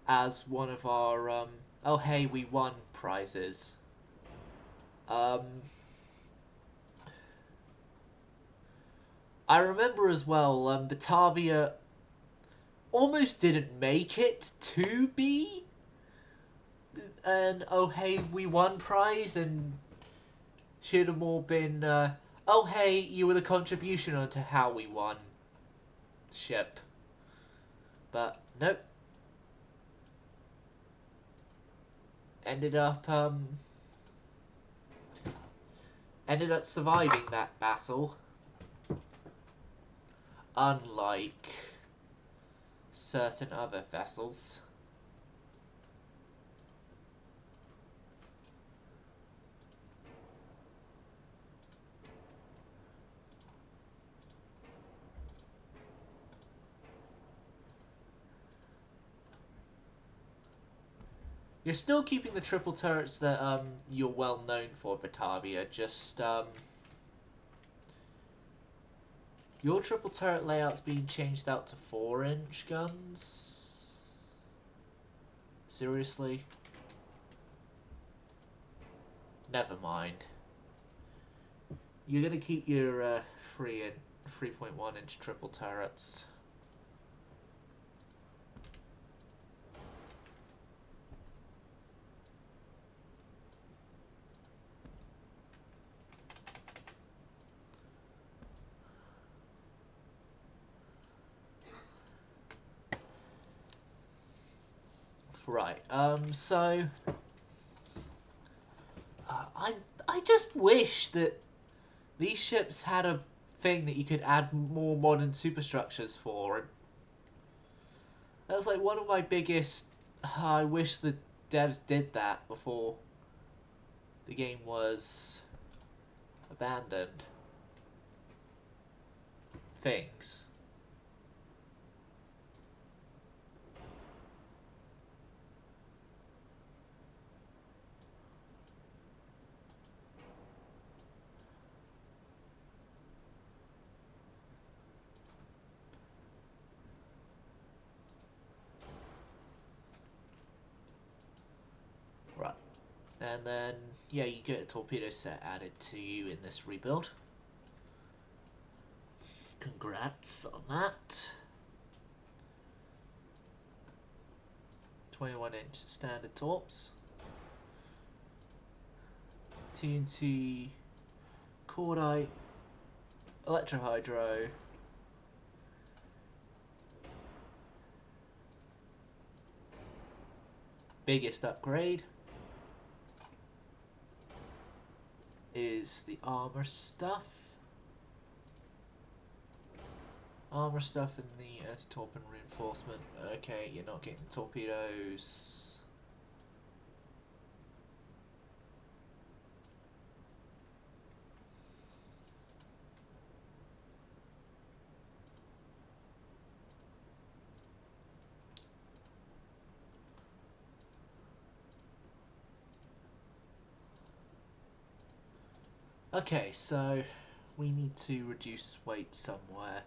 as one of our oh hey we won prizes. I remember as well, Batavia almost didn't make it to be an oh hey we won prize, and should have more been oh hey you were the contribution onto how we won ship. But nope. Ended up surviving that battle. Unlike certain other vessels. You're still keeping the triple turrets that you're well known for, Batavia. Just your triple turret layout's being changed out to 4-inch guns. Seriously? Never mind. You're gonna keep your 3.1-inch triple turrets. Right. So I just wish that these ships had a thing that you could add more modern superstructures for. That was like one of my biggest. I wish the devs did that before the game was abandoned. Things. Right. And then, yeah, you get a torpedo set added to you in this rebuild. Congrats on that. 21-inch standard torps. TNT, cordite, electrohydro, biggest upgrade is the armor stuff. Armor stuff and the anti-torpedo reinforcement. Okay, you're not getting torpedoes. Okay, so we need to reduce weight somewhere.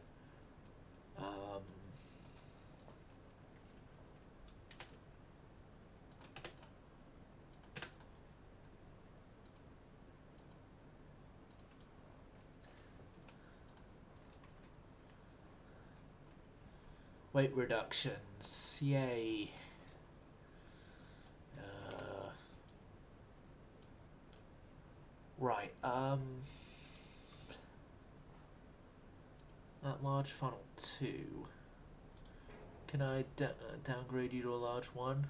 Weight reductions, yay. Right, at large funnel 2. Can I downgrade you to a large 1?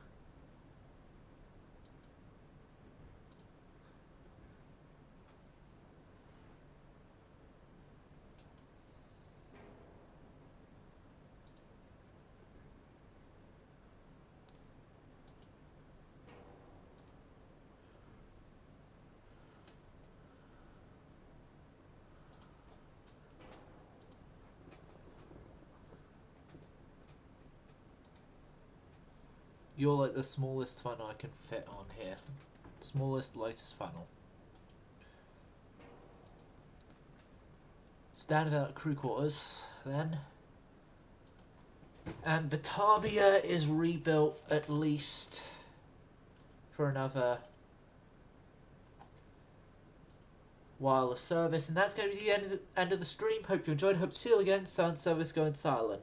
You're like the smallest funnel I can fit on here. Smallest, lightest funnel. standard crew quarters then. And Batavia is rebuilt at least for another while of service, and that's going to be the end of the stream. Hope you enjoyed. Hope to see you again. Sound service going silent.